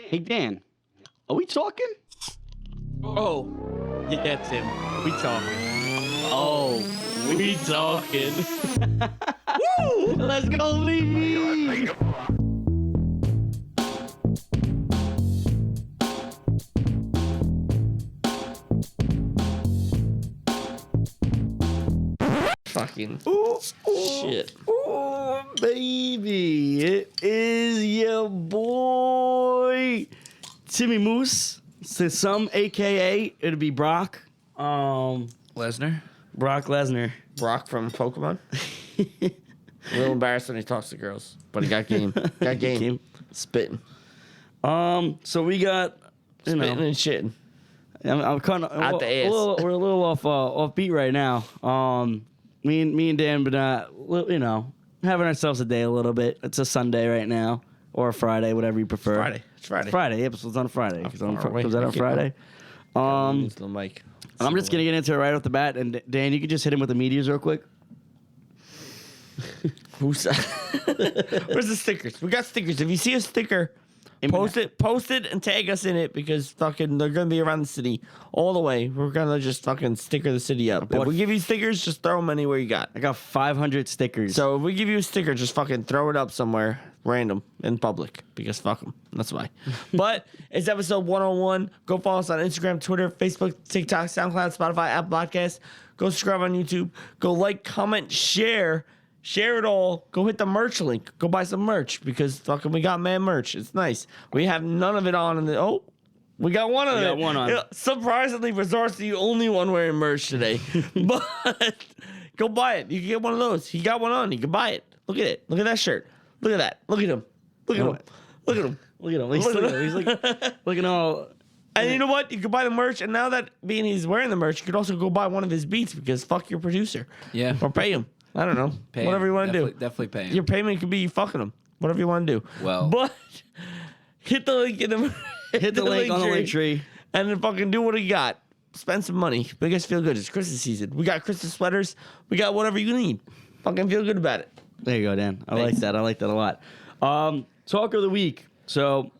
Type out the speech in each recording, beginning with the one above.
Hey, Dan, are we talking? Oh, yeah, Tim. We talking. Oh, we talking. Woo! Let's go, Lee! Fucking Shit. Ooh, baby. It is your boy, Timmy Moose. To some, a.k.a. it'll be Brock. Lesnar? Brock Lesnar. Brock from Pokemon. A little embarrassed when he talks to girls, but he got game. Got game. Spitting. So we got, Spitting and shitting. I'm kind of Out the ass. We're a little off beat right now. Me and Dan, but having ourselves a day a little bit. It's a Sunday right now, or a Friday, whatever you prefer. Friday. It's Friday. Friday. Episode's on Friday. Oh, Comes out on Friday. Use the mic. I'm just gonna get into it right off the bat, and Dan, you could just hit him with the meteors real quick. Who's Where's the stickers? We got stickers. If you see a sticker, post it, and tag us in it because fucking they're gonna be around the city all the way. We're gonna just fucking sticker the city up. If we give you stickers, just throw them anywhere you got. I got 500 stickers. So if we give you a sticker, just fucking throw it up somewhere random in public because fuck them. That's why. But it's episode 101. Go follow us on Instagram, Twitter, Facebook, TikTok, SoundCloud, Spotify, Apple Podcasts. Go subscribe on YouTube. Go like, comment, share. Share it all. Go hit the merch link. Go buy some merch because fucking we got man merch. It's nice. We have none of it on. We got one of it. Got one on. Yeah, surprisingly, Resort's the only one wearing merch today. But go buy it. You can get one of those. He got one on. You can buy it. Look at it. Look at that shirt. Look at that. Look at him. Look at him. Look at him. Look at him. He's like looking all. And you know what? You can buy the merch. And now that being he's wearing the merch, you could also go buy one of his beats because fuck your producer. Yeah. Or pay him. I don't know. Whatever you want to do. Definitely pay him. Your payment could be you fucking them. Whatever you want to do. Well. But hit the link in the Hit the link on the link tree. And then fucking do what you got. Spend some money. Make us feel good. It's Christmas season. We got Christmas sweaters. We got whatever you need. Fucking feel good about it. There you go, Dan. I like that. I like that a lot. Talk of the week. So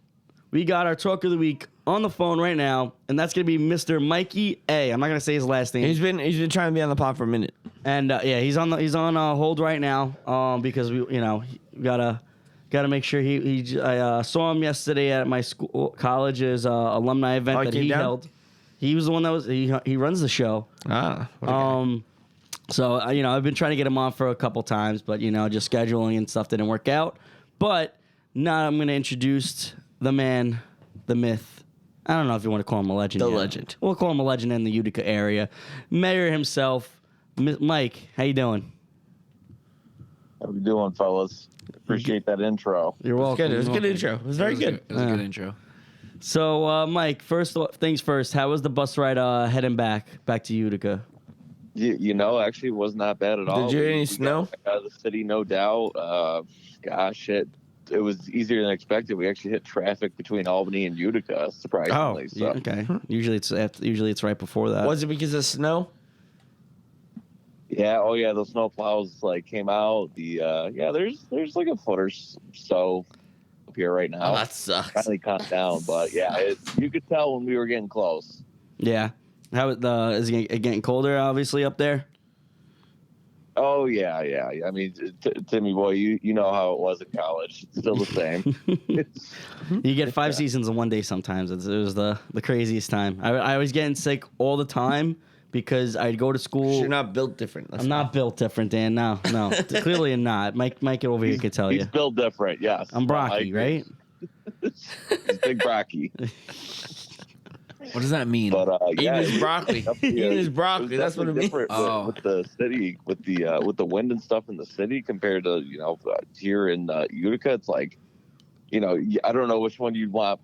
we got our talk of the week on the phone right now, and that's gonna be Mr. Mikey A. I'm not gonna say his last name. He's been trying to be on the pod for a minute. And he's on hold right now because we gotta make sure I saw him yesterday at my college's alumni event that he held. He was the one that he runs the show. So I've been trying to get him on for a couple times, but just scheduling and stuff didn't work out. But now I'm gonna introduce the man, the myth. I don't know if you want to call him a legend. The yet. legend. We'll call him a legend in the Utica area. Mayor himself, Mike. How you doing? How we doing, fellas? Appreciate that intro. You're welcome. It was a good intro. It was very good. It was a good intro. So, Mike, first things first. How was the bus ride heading back to Utica? Actually, it was not bad at all. Did you get any snow? Out of the city, no doubt. It was easier than expected. We actually hit traffic between Albany and Utica, surprisingly. Yeah, okay. Usually it's right before that. Was it because of snow? Yeah. Oh, yeah. The snow plows came out. There's like a foot or so up here right now. Oh, that sucks. Finally calmed down, but yeah, you could tell when we were getting close. Yeah. How is it getting colder? Obviously up there. Oh yeah. I mean, Timmy boy, you know how it was in college. It's still the same. You get 5 seasons in one day sometimes. It was the craziest time. I was getting sick all the time because I'd go to school. You're not built different. I'm not built different, Dan. No. Clearly I'm not. Mike over here could tell you. He's built different. Yes. I'm Brocky, right? He's big Brocky. What does that mean? But Eating his broccoli. Eating his broccoli. That's what it means. With the city, with the wind and stuff in the city compared to here in Utica, it's like, I don't know which one you'd want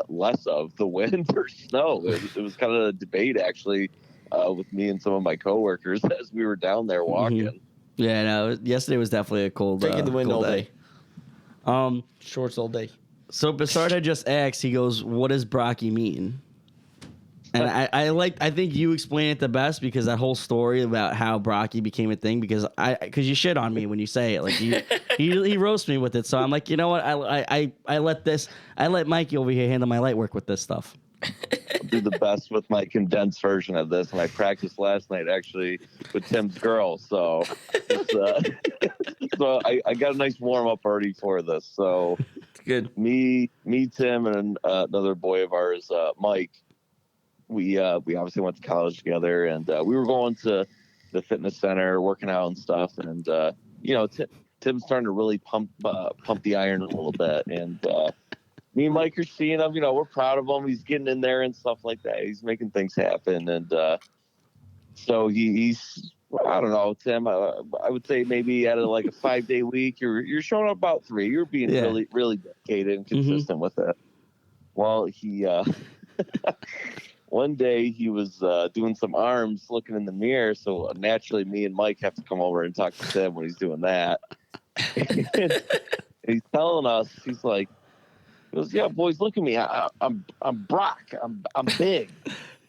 less of, the wind or snow. It was kind of a debate actually with me and some of my coworkers as we were down there walking. Mm-hmm. Yeah, no. Yesterday was definitely a cold. Taking the wind all day. Shorts all day. So Bassard had just asked. He goes, "What does Brocky mean?" And I think you explain it the best because that whole story about how Brocky became a thing because you shit on me when you say it like he roasts me with it, so I'm like, you know what, I let Mikey over here handle my light work with this stuff. I'll do the best with my condensed version of this, and I practiced last night actually with Tim's girl, so so I got a nice warm up already for this. So It's good. Me, Tim, and another boy of ours, Mike. We obviously went to college together, and we were going to the fitness center, working out and stuff. And Tim's starting to really pump the iron a little bit. And me and Mike are seeing him. We're proud of him. He's getting in there and stuff like that. He's making things happen. And so he's I don't know, Tim. I would say maybe out of like a 5-day week, you're showing up about 3. You're being really really dedicated and consistent with it. Well, he. One day he was doing some arms, looking in the mirror. So naturally, me and Mike have to come over and talk to Tim when he's doing that. And he's telling us, he goes, "Yeah, boys, look at me. I'm Brock. I'm big."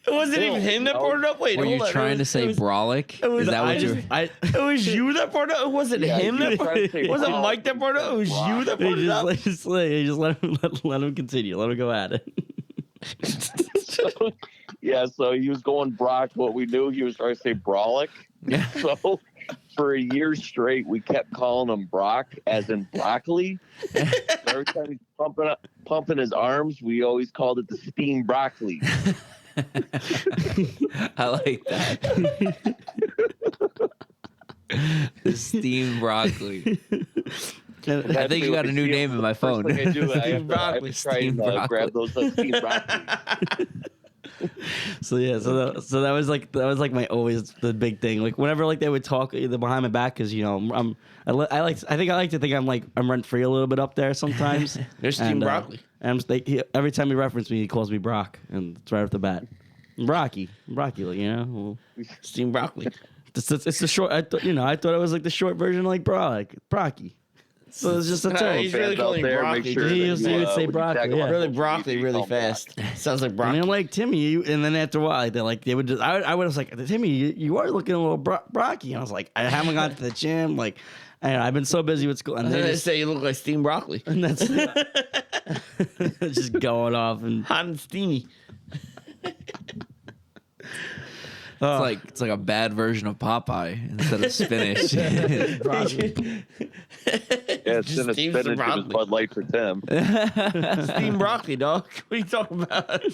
It wasn't even him that brought it up. Wait, Were you trying to say brolic? Is that what you? It was you that brought it up. It wasn't him that brought it up. It wasn't Mike that brought it up. It was you that brought it up. Just let him continue. Let him go at it. So he was going Brock, but we knew he was trying to say brolic. So for a year straight, we kept calling him Brock, as in broccoli. So every time he's pumping his arms, we always called it the steamed broccoli. I like that. The steamed broccoli. I think you got a new name in my phone. First thing I do, I have broccoli, to try and grab those steamed broccoli. So that was like my always the big thing. Like whenever like they would talk either behind my back, because I like to think I'm rent free a little bit up there sometimes. There's steamed broccoli. And every time he references me, he calls me Brock, and it's right off the bat. Brocky, Steamed broccoli. It's the short. I thought it was like the short version, like Brocky. So it's just a term. He's really calling broccoli. He would say broccoli. Yeah. Really broccoli, really fast. Sounds like broccoli. I mean, like Timmy, and then after a while, they would just. I was like, Timmy, you are looking a little brocky. And I was like, I haven't gone to the gym. Like, I've been so busy with school. And they say you look like steamed broccoli. And that's just going off and hot and steamy. It's like a bad version of Popeye instead of spinach. It's in a spinach. It was Bud Light for Tim. Steamed broccoli, dog. What are you talking about?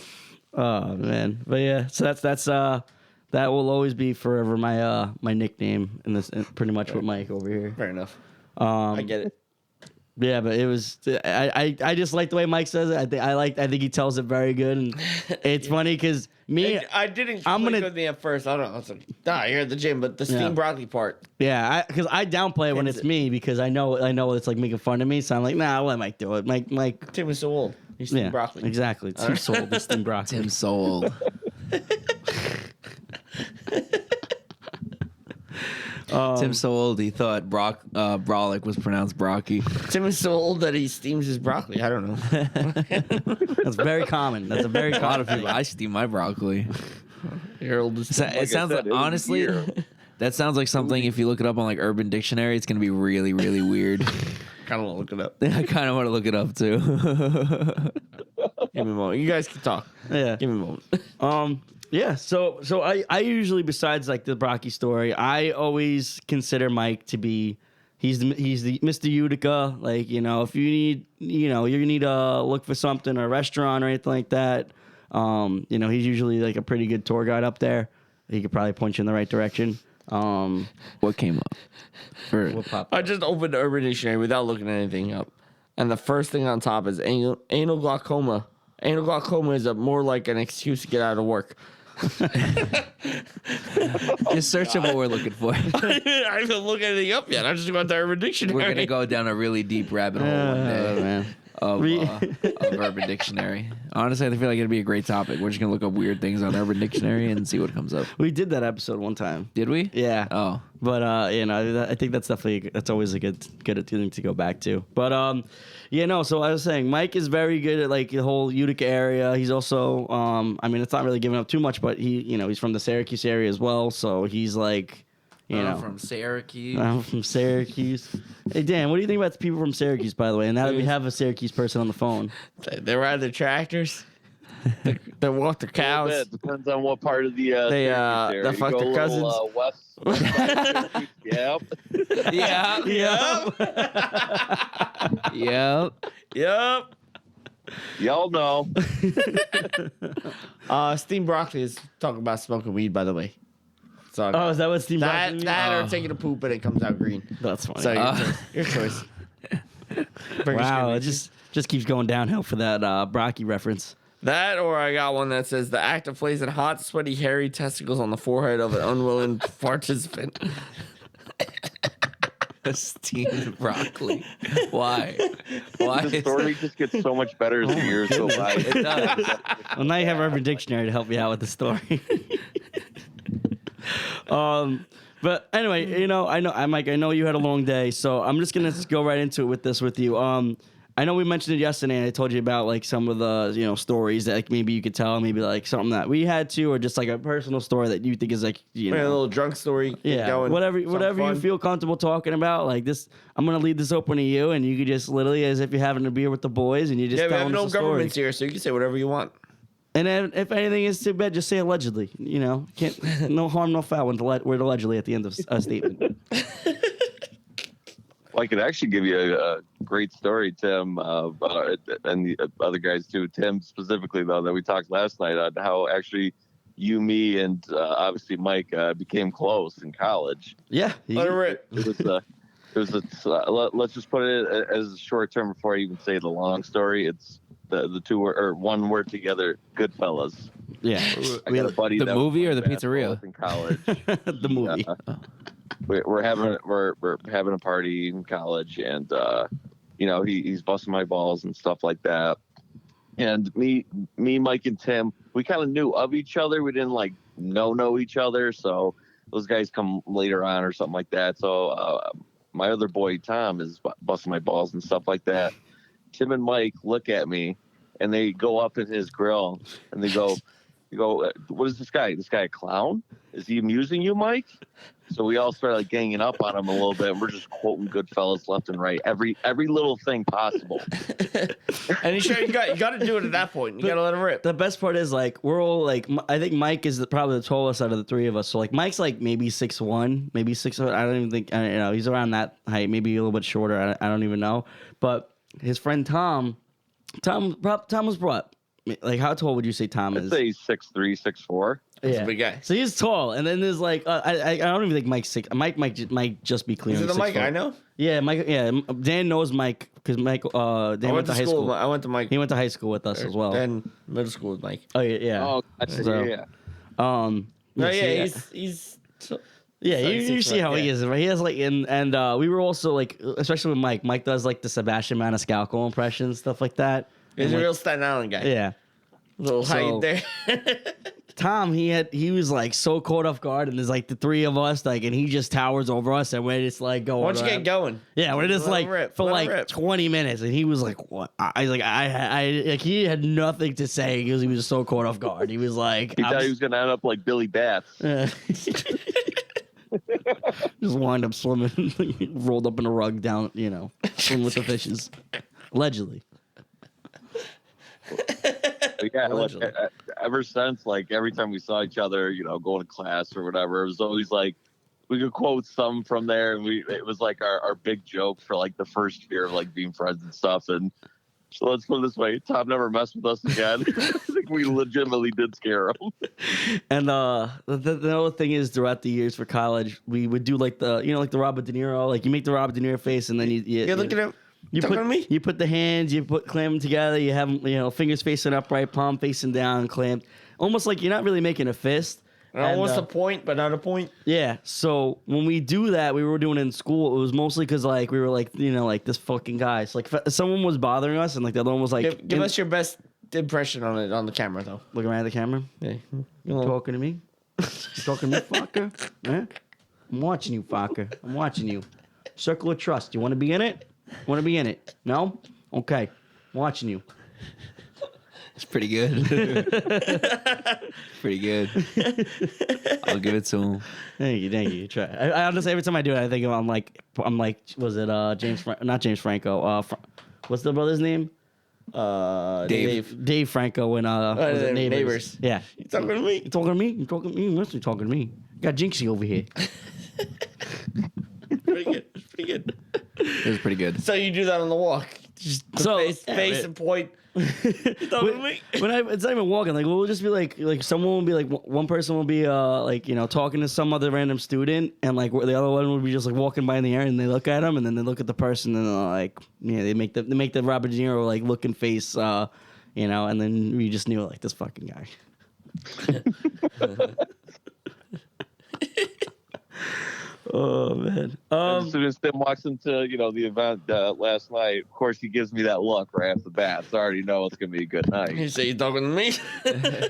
Oh man, but yeah. So that's that will always be forever my my nickname in this, pretty much with Mike over here. Fair enough. I get it. Yeah, but it was I just like the way Mike says it. I think he tells it very good, and it's funny because I didn't. I'm gonna with me at first. I don't know. I was like, you're at the gym, but the steamed broccoli part. Yeah, because I downplay it when it's me because I know it's like making fun of me. So I'm like, nah, I'll let Mike do it. Mike. Tim is so old. He's steamed broccoli. Exactly. Tim's so old. He's steamed broccoli. Tim's so old. Tim's so old he thought brolic was pronounced brocky. Tim is so old that he steams his broccoli. I don't know. That's very common. That's a very common thing. I steam my broccoli. Your oldest. It sounds like, honestly, that sounds like something. If you look it up on like Urban Dictionary, it's gonna be really, really weird. Kind of want to look it up. I kind of want to look it up too. Give me a moment. You guys can talk. Yeah. Give me a moment. Yeah, so I usually, besides like the Brocky story, I always consider Mike to be he's the Mr. Utica. Like, if you need you need to look for something, or a restaurant or anything like that. He's usually like a pretty good tour guide up there. He could probably point you in the right direction. What came up? What popped I just opened the Urban Dictionary without looking anything up, and the first thing on top is anal glaucoma. Anal glaucoma is more like an excuse to get out of work. Just search up what we're looking for. I haven't looked anything up yet. I just got the Urban Dictionary. We're gonna go down a really deep rabbit hole one day. man. of Urban Dictionary. Honestly, I feel like it'd be a great topic. We're just gonna look up weird things on Urban Dictionary and see what comes up. We did that episode one time. Did we? Yeah. Oh. But I think that's always a good thing to go back to. But so I was saying Mike is very good at like the whole Utica area. He's also it's not really giving up too much, but he's from the Syracuse area as well, so he's like From Syracuse. I'm from Syracuse. Hey Dan, what do you think about the people from Syracuse, by the way? And now that we have a Syracuse person on the phone. They ride their tractors. They walk their cows. It depends on what part of the they fuck their cousins. West yep. Yep. Y'all know. Steamed broccoli is talking about smoking weed, by the way. So Oh, is that what Steve Brockman means? or taking a poop and it comes out green. That's funny. So your choice. Wow, it just keeps going downhill for that Brocky reference. That, or I got one that says the act of placing hot, sweaty, hairy testicles on the forehead of an unwilling participant. Steamed broccoli. Why? The story just gets so much better as the years go by. It does. Well, now you have Urban Dictionary to help you out with the story. But anyway, Mike, I know you had a long day, so I'm just gonna go right into it with you. I know we mentioned it yesterday, and I told you about like some of the stories that like maybe you could tell, maybe like something that we had to, or just like a personal story that you think is like A little drunk story. Going, whatever you feel comfortable talking about. Like this, I'm gonna leave this open to you, and you could just literally, as if you're having a beer with the boys, and you just tell them no the story. governments here, so you can say whatever you want. And then if anything is too bad, just say allegedly. Can't no harm, no foul with word allegedly at the end of a statement. Well, I could actually give you a great story, Tim, and the other guys too. Tim specifically, though, that we talked last night on how actually you, me, and obviously Mike became close in college. Yeah, It was let's just put it as a short term before I even say the long story. It's the two or one word together, Goodfellas. Yeah, I got a buddy. The that movie was or the pizzeria? in college. the movie. We're having a party in college, and he's busting my balls and stuff like that. And me, Mike, and Tim, we kind of knew of each other. We didn't like know each other, so those guys come later on or something like that. So my other boy Tom is busting my balls and stuff like that. Tim and Mike look at me, and they go up in his grill, and they go, what is this guy? This guy a clown? Is he amusing you, Mike? So we all start like ganging up on him a little bit, and we're just quoting Goodfellas left and right, every little thing possible. And you got to do it at that point. You got to let him rip. The best part is like we're all like I think Mike is probably the tallest out of the three of us. So like Mike's like maybe 6'1", maybe 6'. I don't even think he's around that height, maybe a little bit shorter. I don't even know. But his friend Tom was what? Like how tall would you say Tom is? I'd say 6'3", 6'4". That's a big guy. So he's tall, and then there's like I don't even think Mike's 6. Mike might just be clear. Is it the Mike I know? Yeah, Mike. Yeah, Dan knows Mike because Mike. Dan went to high school. I went to Mike. He went to high school with us as well. Then middle school with Mike. Oh yeah. Oh, yeah. He's. Yeah, you see how he is, right? He has like, and we were also like, especially with Mike. Mike does like the Sebastian Maniscalco impressions, stuff like that. He's a like, real Staten Island guy. Yeah. Little height there. Tom, he was like so caught off guard, and there's like the three of us, like, and he just towers over us, and we're just like going. Why don't you get going? Yeah, we're just Let him like rip. for Let like him rip. 20 minutes, and he was like, "What?" I was like, I like he had nothing to say because he was so caught off guard. He was like, He thought he was gonna end up like Billy Bats. Just wind up swimming, rolled up in a rug down, swimming with the fishes, allegedly. But yeah, like, ever since, like every time we saw each other, going to class or whatever, it was always like we could quote some from there, and it was like our big joke for like the first year of like being friends and stuff. And so let's put it this way: Tom never messed with us again. I think we legitimately did scare him. And the other thing is, throughout the years for college, we would do like like the Robert De Niro, like you make the Robert De Niro face, and then you look at him. You put the hands, clamp them together. You have them, fingers facing upright, palm facing down, clamped, almost like you're not really making a fist, Almost a point, but not a point. Yeah. So when we do that, we were doing it in school. It was mostly because like we were like like this fucking guy. So like if someone was bothering us and like the other one was like, Give us your best impression on the camera though. Looking right at the camera. Yeah. You talking to me? You talking to me, fucker? Eh? I'm watching you, fucker. I'm watching you. Circle of trust. You want to be in it? Want to be in it? No? Okay. I'm watching you. It's pretty good. Pretty good. I'll give it to him. Thank you. Try. I honestly, every time I do it, I think I'm like, was it not James Franco? What's the brother's name? Dave Franco and was it Neighbors? Yeah. You talking to me? You talking to me? You talking to me? You must be talking to me. Got Jinxie over here. Pretty good. Pretty good. It was pretty good. So you do that on the walk? Just face and point. It's not even walking. Like we'll just be like someone will be like one person will be talking to some other random student, and like the other one will be just like walking by in the air, and they look at him, and then they look at the person, and they make the Robert De Niro like looking face, and then we just knew like this fucking guy. Oh man! As soon as Tim walks into the event last night, of course he gives me that look right off the bat. So I already know it's gonna be a good night. You say you talking to me?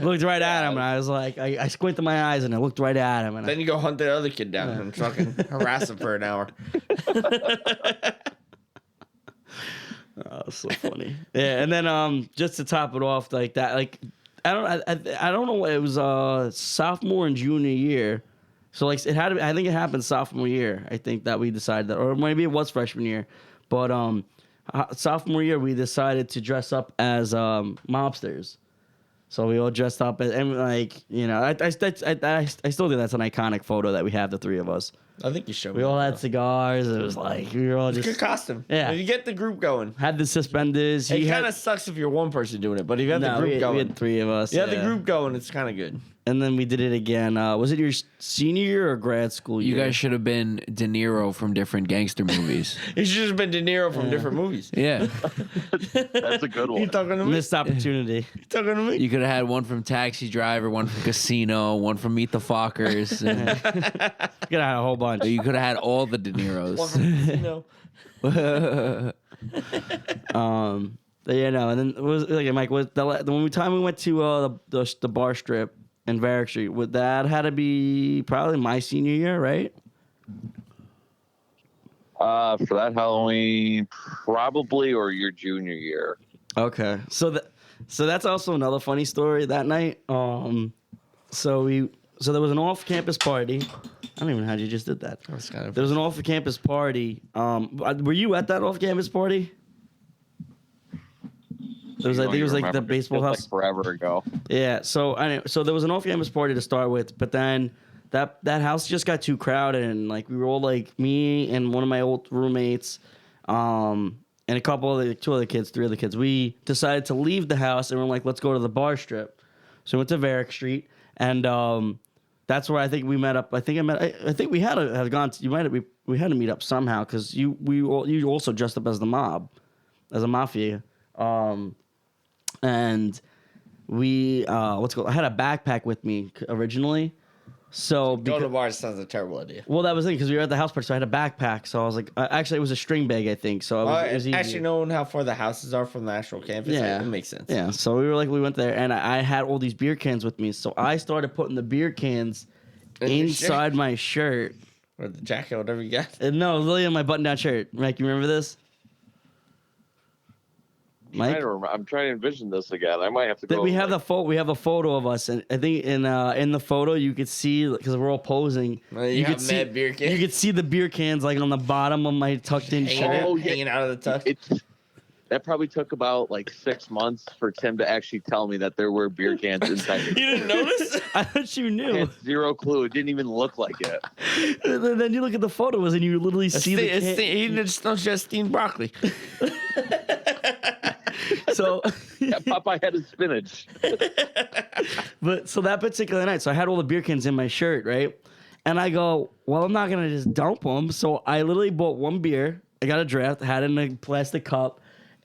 Looked right at him, and I was like, I squinted my eyes, and I looked right at him, and then you go hunt the other kid down and fucking harass him for an hour. Oh, so funny. Yeah, and then just to top it off, like that, like I don't know. It was sophomore and junior year. So like I think it happened sophomore year. I think that we decided that, or maybe it was freshman year, but sophomore year we decided to dress up as mobsters. So we all dressed up and like I still think that's an iconic photo that we have, the three of us. I think you showed me. We all had cigars. It was like we were all just good costume. Yeah, you get the group going. Had the suspenders. It kind of sucks if you're one person doing it, but if you have the group going, we had three of us. You have the group going. It's kind of good. And then we did it again. Was it your senior year or grad school year? You guys should have been De Niro from different gangster movies. You should have been De Niro from different movies. Yeah. That's a good one. You talking to me? Missed opportunity. You talking to me? You could have had one from Taxi Driver, one from Casino, one from Meet the Fockers. You could have had a whole bunch. You could have had all the De Niros. One from Casino. And then it was like Mike was the time we went to the bar strip in Varick Street. That had to be probably my senior year, right? For that Halloween, probably, or your junior year. Okay, so that's also another funny story that night. So there was an off-campus party. I don't even know how you just did that. There was an off-campus party. Were you at that off-campus party? I think it was like the baseball house. Like forever ago. Yeah. So there was an off-campus party to start with, but then that house just got too crowded, and like we were all like me and one of my old roommates, and a couple of three other kids. We decided to leave the house, and we're like, let's go to the bar strip. So we went to Varick Street, and that's where I think we met up. I think we had to have gone. We had to meet up somehow because you also dressed up as the mob, as a mafia. And we I had a backpack with me originally. So going to bars sounds a terrible idea. Well, that was it because we were at the house party, so I had a backpack. So I was like, actually, it was a string bag, I think. So it was easy. Actually, knowing how far the houses are from the actual campus, it makes sense. Yeah. So we went there, and I had all these beer cans with me. So I started putting the beer cans inside my shirt or the jacket, whatever you got. No, literally in my button-down shirt. Mike, you remember this? Mike? I'm trying to envision this again. I might have to go. We have a photo of us, and I think in the photo you could see, because we're all posing. You could see beer cans. You could see the beer cans like on the bottom of my tucked-in shirt. Hanging out of the tuck. That probably took about like 6 months for Tim to actually tell me that there were beer cans inside. You didn't notice? I thought you knew. I had zero clue. It didn't even look like it. Then you look at the photos and you literally see the can. He just steamed broccoli. So Popeye had his spinach. But so that particular night, so I had all the beer cans in my shirt, right? And I go, well, I'm not gonna just dump them. So I literally bought one beer. I got a draft, had it in a plastic cup,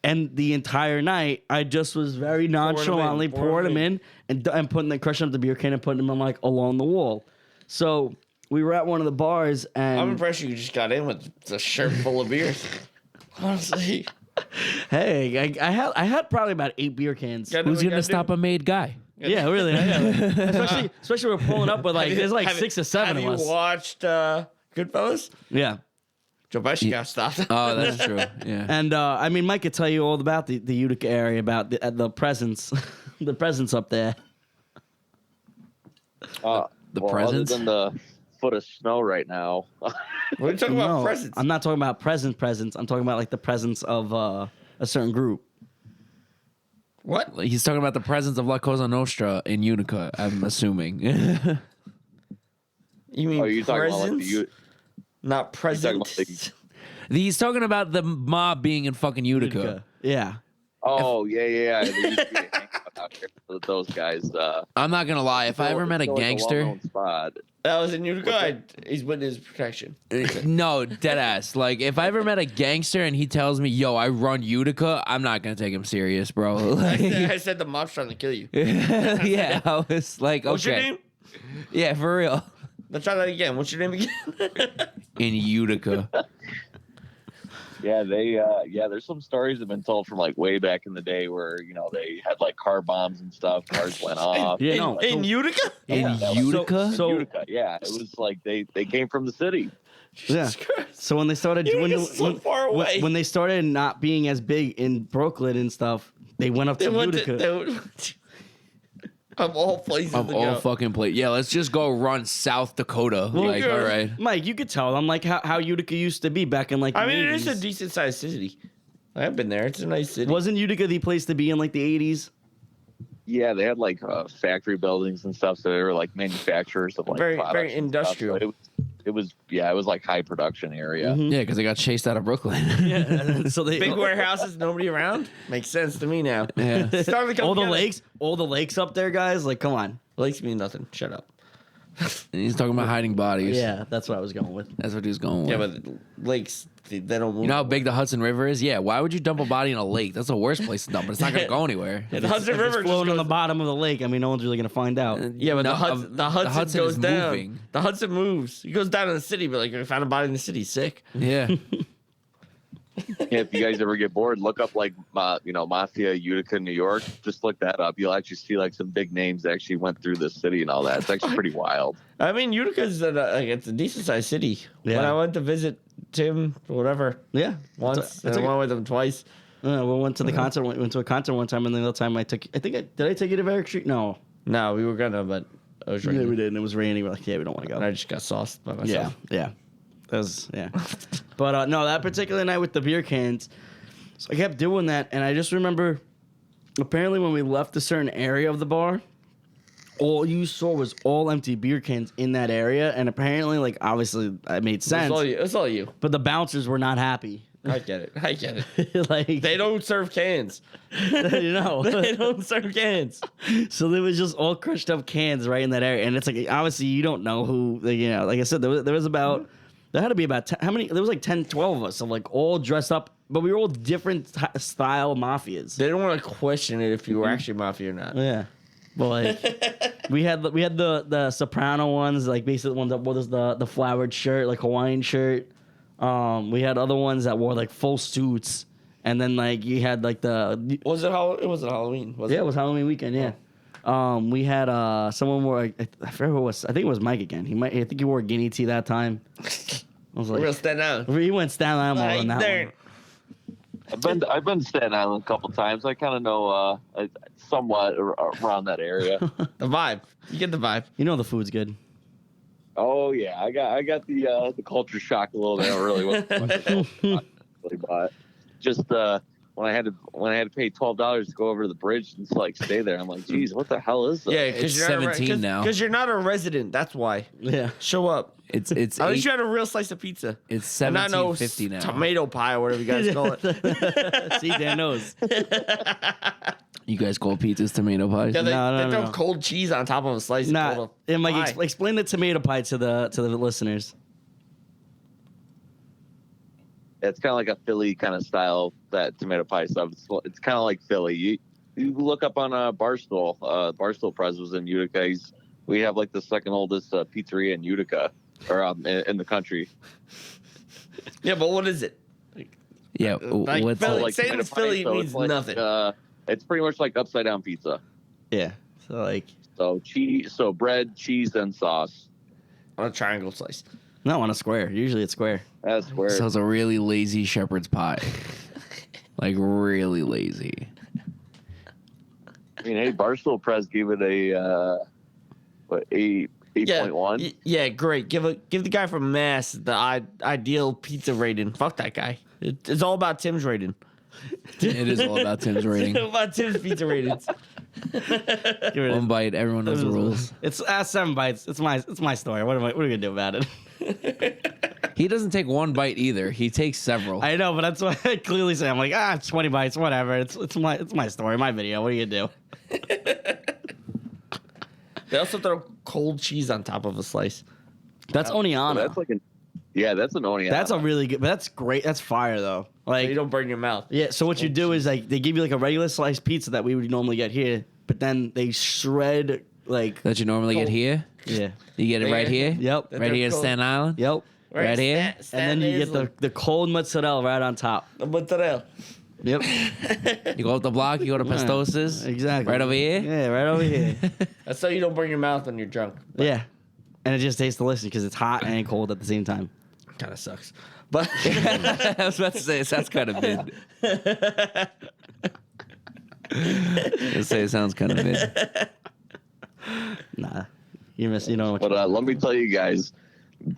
And the entire night, I just was very nonchalantly pouring them in and crushing up the beer can and putting them like along the wall. So we were at one of the bars, and I'm impressed you just got in with a shirt full of beers. Honestly, hey, I had probably about 8 beer cans. Who's gonna stop a made guy? Yeah, really. Yeah. Especially we're pulling up with like there's like 6 or 7 of us. Have you watched Goodfellas? Yeah. Joe Pesci got stopped. Oh, that's true. Yeah. And I mean, Mike could tell you all about the Utica area, about the presence, the presence up there. The presence? Other than the foot of snow right now. What are you talking about? Presents? I'm not talking about presence. I'm talking about like the presence of a certain group. What? He's talking about the presence of La Cosa Nostra in Utica, I'm assuming. You mean Oh, you talking about like presents? Not presents. He's talking about the mob being in fucking Utica. Yeah. Oh, yeah. There used to be a hangout out here with those guys. I'm not gonna lie. If I ever met a gangster, well-known spot. That was in Utica. He's witness protection. no, dead ass. Like if I ever met a gangster and he tells me, "Yo, I run Utica," I'm not gonna take him serious, bro. Like, I said the mob's trying to kill you. yeah, I was like, What's your okay, name? yeah, for real. Let's try that again. What's your name again? In Utica. Yeah, there's some stories that have been told from like way back in the day where, they had like car bombs and stuff, cars went off. Yeah, no. In Utica? In Yeah, Utica? So- Utica, yeah. It was like they came from the city. Yeah. So when they started Utica's so far away. when they started not being as big in Brooklyn and stuff, they went up to Utica. Of all places Of to all go. fucking place. Yeah, let's just go run South Dakota. Like, all right. Mike, you could tell them like how Utica used to be back in like the I mean, it 80s. is a decent sized city. I've been there. It's a nice city. Wasn't Utica the place to be in like the 80s? Yeah, they had like factory buildings and stuff, so they were like manufacturers of like Very- products very and stuff. industrial. So it was like high production area. Mm-hmm. Yeah, because they got chased out of Brooklyn. Yeah. So they Big warehouses, nobody around? Makes sense to me now. Yeah. It's starting to come all the together. lakes up there, guys. Like, come on. Lakes mean nothing. Shut up. And he's talking about hiding bodies. Yeah, that's what I was going with. That's what he was going with. Yeah, but lakes, they don't move. You know how big the Hudson River is? Yeah, why would you dump a body in a lake? That's the worst place to dump it. It's not going to go anywhere. the Hudson River just Floating on goes, the bottom of the lake. I mean, no one's really gonna find out. yeah, but No, the Hudson goes is down. moving. The Hudson moves. It goes down in the city, but like if I found a body in the city, sick. Yeah. Yeah, if you guys ever get bored, look up like Mafia Utica, New York. Just look that up. You'll actually see like some big names that actually went through the city and all that. It's actually pretty wild. I mean, Utica's it's a decent sized city. Yeah. When I went to visit Tim or whatever Yeah, once, It's and I went with him twice. we went to the concert. Went to a concert one time, and the other time did I take you to Varick Street? No, No, we were gonna, but it was yeah, raining. we did. And it was raining. We're like, yeah, we don't want to And go. I just got sauced by Yeah, myself. yeah, that was yeah. But no, that particular night with the beer cans, so I kept doing that, and I just remember, apparently when we left a certain area of the bar, all you saw was all empty beer cans in that area, and apparently, like, obviously, it made sense. It's all you. But the bouncers were not happy. I get it. Like They don't serve cans. you know. They don't serve cans. So there was just all crushed up cans right in that area, and it's like obviously you don't know who. Like, like I said, there was about there had to be about 10, how many? There was like 10, 12 of us, so like all dressed up, but we were all different style mafias. They don't want to question it if you were actually mafia or not. Yeah, but like we had the soprano ones, like basically the ones that wore the flowered shirt, like Hawaiian shirt. We had other ones that wore like full suits, and then like you had like the It wasn't Halloween. Was yeah, it? it was Halloween weekend. Yeah. We had someone wore I forget who it was. I think it was Mike again. I think he wore guinea tea that time. I was like, We're gonna stand out. he went Staten Island mall on that there. one. I've been to Staten Island a couple times. I kind of know somewhat around that area. The vibe. You get the vibe. You know the food's good. Oh yeah, I got the culture shock a little bit. I really wasn't really, but just when I had to pay $12 to go over to the bridge and like stay there, I'm like, geez, what the hell is this? Yeah, It's because you're 17 now. Because you're not a resident. That's why. Yeah. Show up. It's At least you eight, had a real slice of pizza. it's And not no $17.50 now. tomato pie or whatever you guys call it. See, Dan knows. You guys call pizzas tomato pies? Yeah, they, No, they throw no. cold cheese on top of a slice. Nah, and Mike, Why? explain the tomato pie to the listeners. It's kind of like a Philly kind of style, that tomato pie stuff. It's kind of like Philly. You look up on Barstool. Barstool Press was in Utica. We have like the second oldest pizzeria in Utica, or in the country. Yeah, but what is it? Yeah, Like what's Philly, like saying it's tomato pie, Philly so means it's like, nothing. It's pretty much like upside down pizza. Yeah. So like, So bread, cheese, and sauce. On a triangle slice. no, on a square. Usually it's square. That's where. So it's a really lazy shepherd's pie. Like really lazy. I mean, hey, Barstool Press gave it a 8.1. Yeah, great. Give the guy from Mass the ideal pizza rating. Fuck that guy. It's all about Tim's rating. It is all about Tim's rating. It's all about Tim's pizza ratings. One bite, everyone knows the rules. It's 7 bites. It's my story. What are we gonna do about it? He doesn't take one bite either. He takes several. I know, but that's what I clearly say. I'm like, 20 bites, whatever. It's my story, my video. What are you gonna do? They also throw cold cheese on top of a slice. That's Oniana. That's like that's an Oniana. That's a really good, but that's great. That's fire though. So Like, you don't burn your mouth. yeah. So what you do is like they give you like a regular sliced pizza that we would normally get here, but then they shred like That you normally get here. yeah. You get it right here. Yep. Right here in Staten Island. Yep. Right here. And then you get the cold mozzarella right on top. the mozzarella. Yep. You go up the block. You go to Pastos's. Exactly. Right over here. Yeah, right over here. That's so you don't burn your mouth when you're drunk. Yeah. And it just tastes delicious because it's hot and cold at the same time. Kind of sucks. But I was about to say it sounds kind of mid. Let's say it sounds kind of mid. Nah. You don't know what But let me tell you guys,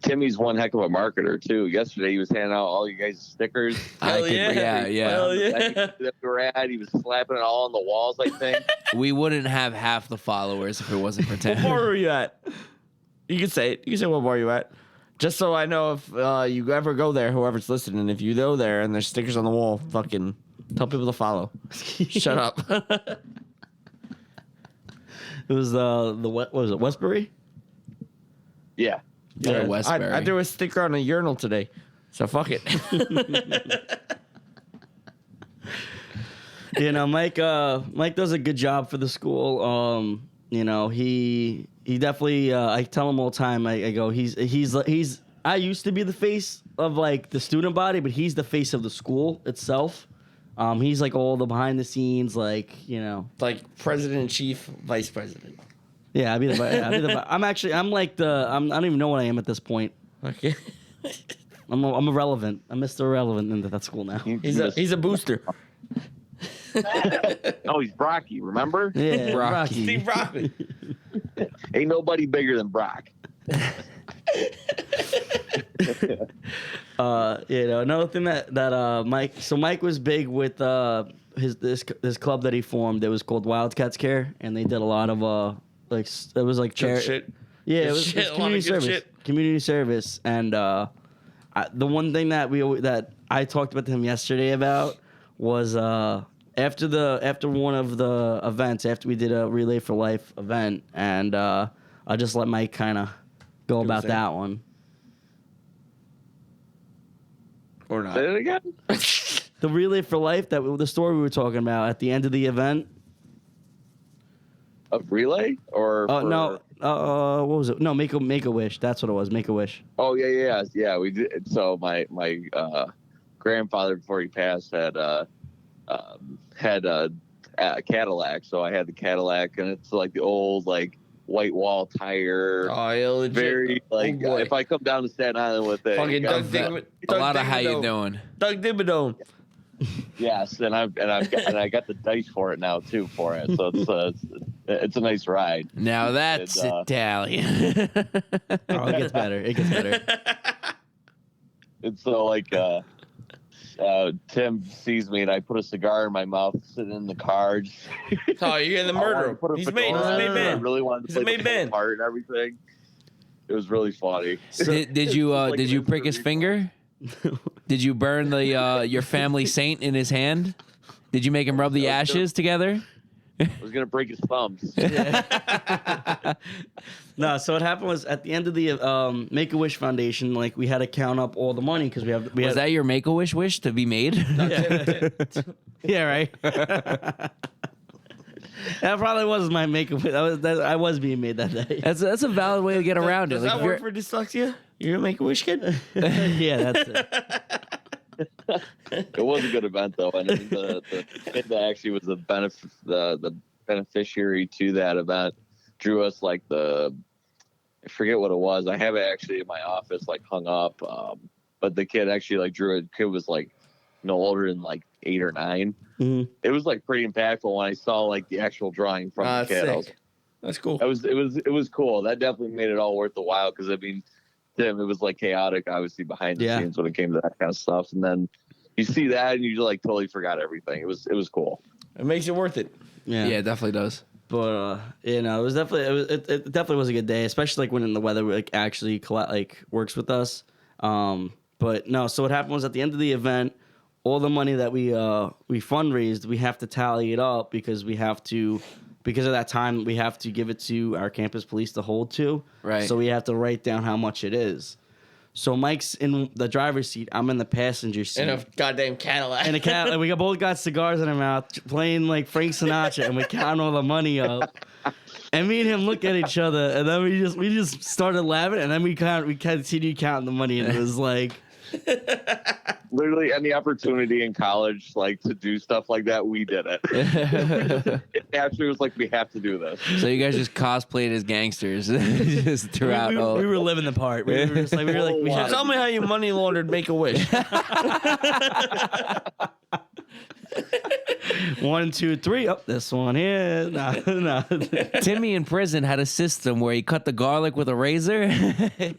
Timmy's one heck of a marketer too. Yesterday he was handing out all you guys stickers. Hell yeah. Hell yeah. That we were at, he was slapping it all on the walls. I think. We wouldn't have half the followers if it wasn't for What Tim. bar were you at? You can say it. You can say what bar you at. Just so I know if you ever go there, whoever's listening, if you go there and there's stickers on the wall, fucking tell people to follow. Shut up. It was what was it, Westbury? Yeah. Yeah, Westbury. I threw a sticker on a urinal today, so fuck it. Mike does a good job for the school. He definitely I tell him all the time, I go, he's I used to be the face of like the student body, but he's the face of the school itself. He's like all the behind the scenes, like, Like president in chief, vice president. yeah, I don't even know what I am at this point. Okay. I'm irrelevant. I'm Mr. Irrelevant into that school now. He's a booster. Oh, he's Brocky. Remember? Yeah, Rocky. Steve Rocky. Ain't nobody bigger than Brock. Another thing that Mike was big with this club that he formed. It was called Wildcats Care, and they did a lot of it was like Shit. Yeah, Good it was shit, a lot community of good service. shit. Community service, and the one thing that I talked about to him yesterday about was after one of the events, after we did a Relay for Life event, and I just let Mike kind of go about say? that one. Or not. Say it again. The Relay for Life, the story we were talking about at the end of the event. Of Relay or? No. What was it? No, Make a Wish. That's what it was. Make a Wish. Oh yeah. We did. So my grandfather before he passed had a Cadillac. So I had the Cadillac, and it's like the old like white wall tire. Oh, yeah, legit. Very like boy. if I come down to Staten Island with it. Fucking got Doug that- A lot of how you Dimmadome. doing. Doug Dimmadome. Yes, and I got the dice for it now too for it. So it's a nice ride. Now that's And, Italian. Oh, it gets better. It gets better. And so like Tim sees me and I put a cigar in my mouth, sitting in the car. Just, Oh, you're in the I wanted murder. to put a He's fedora made. He's on. made I man. really wanted to He's a play made the man. part and everything. It was really funny. Did you Like did you an prick his interview. finger? Did you burn the your family saint in his hand? Did you make him rub the ashes together? was gonna break his thumbs. No, so what happened was at the end of the Make-A-Wish Foundation, like we had to count up all the money because we Was that your Make-A-Wish wish to be made? Yeah, right. That probably was my Make-A-Wish. I was being made that day. That's a valid way to get around it. Does Like, that if work you're- for dyslexia? You're a Make-A-Wish kid? Yeah, that's it. It was a good event though, and the kid that actually was the beneficiary to that event drew us like I forget what it was. I have it actually in my office, like hung up. But the kid actually like drew it. Kid was like no older than like 8 or 9. Mhm. It was like pretty impactful when I saw like the actual drawing from the kid. I was, That's cool. it was cool. That definitely made it all worth the while because I mean, to him it was like chaotic, obviously behind the scenes when it came to that kind of stuff. And then you see that and you like totally forgot everything. It was cool. It makes it worth it. yeah, it definitely does. But you know, it definitely was a good day, especially like when the weather like actually works with us. But no, so what happened was at the end of the event, all the money that we fundraised, we have to tally it up because of that time we have to give it to our campus police to hold to. Right. So we have to write down how much it is. So Mike's in the driver's seat, I'm in the passenger seat. In a goddamn Cadillac. And we both got cigars in our mouth, playing like Frank Sinatra, and we count all the money up. And me and him look at each other, and then we just started laughing, and then we continued counting the money, and it was like, Literally any opportunity in college like to do stuff like that, we did it. It actually was like we have to do this. So you guys just cosplayed as gangsters just throughout. we were living the part. We were like, we had Tell me how you money laundered Make-A-Wish. 1, 2, 3. Oh, this one here. No. Timmy in prison had a system where he cut the garlic with a razor.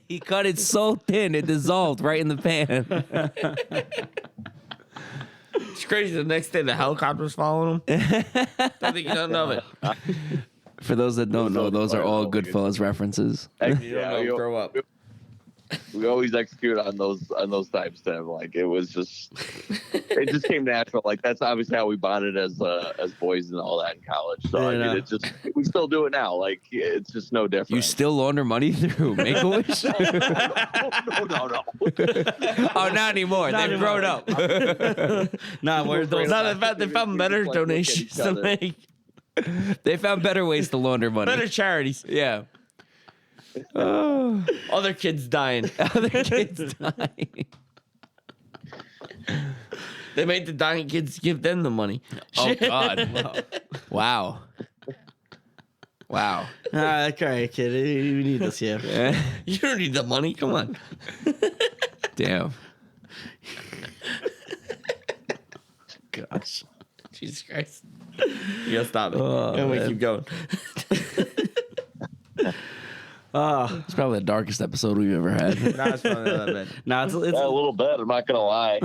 He cut it so thin it dissolved right in the pan. It's crazy. The next day, the helicopter's following him. I think you don't know it. For those that don't know, those are all Goodfellas references. You don't know, grow up. We always execute on those types, Tim. Like it just came natural. Like that's obviously how we bonded as boys and all that in college. So I mean, we still do it now. Like it's just no different. You still launder money through Make-A-Wish? no. Oh, not anymore. They've grown up. They found better donations to make. They found better ways to launder money. Better charities. Yeah. Other kids dying. Other kids dying. They made the dying kids give them the money. Oh, God. Wow. All right, kid. We need this here. You don't need the money. Come on. Damn. Gosh. Jesus Christ. You gotta stop it. And we keep going. It's probably the darkest episode we've ever had. It's It's a little bit. I'm not gonna lie.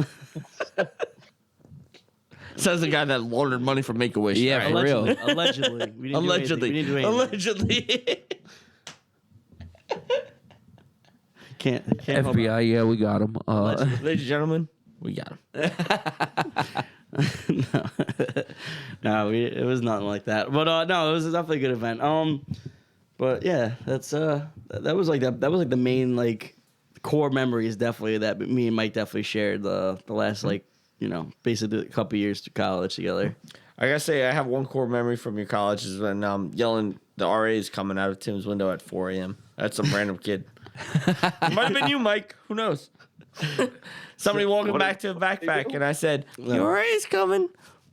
Says the guy that laundered money from Make-A-Wish. Yeah, All for real. Allegedly. We didn't do anything. We didn't do anything. Allegedly. Can't help it. FBI, yeah, we got him. Ladies and gentlemen, we got him. No, it was nothing like that. But no, it was definitely a good event. But yeah, that was like the main like core memories definitely that me and Mike definitely shared the last like basically a couple years to college together. I gotta say, I have one core memory from your college is when yelling the RAs coming out of Tim's window at 4 a.m. That's some random kid. Might have been you, Mike. Who knows? Somebody walking back to a backpack, and I said, "Your RA's coming."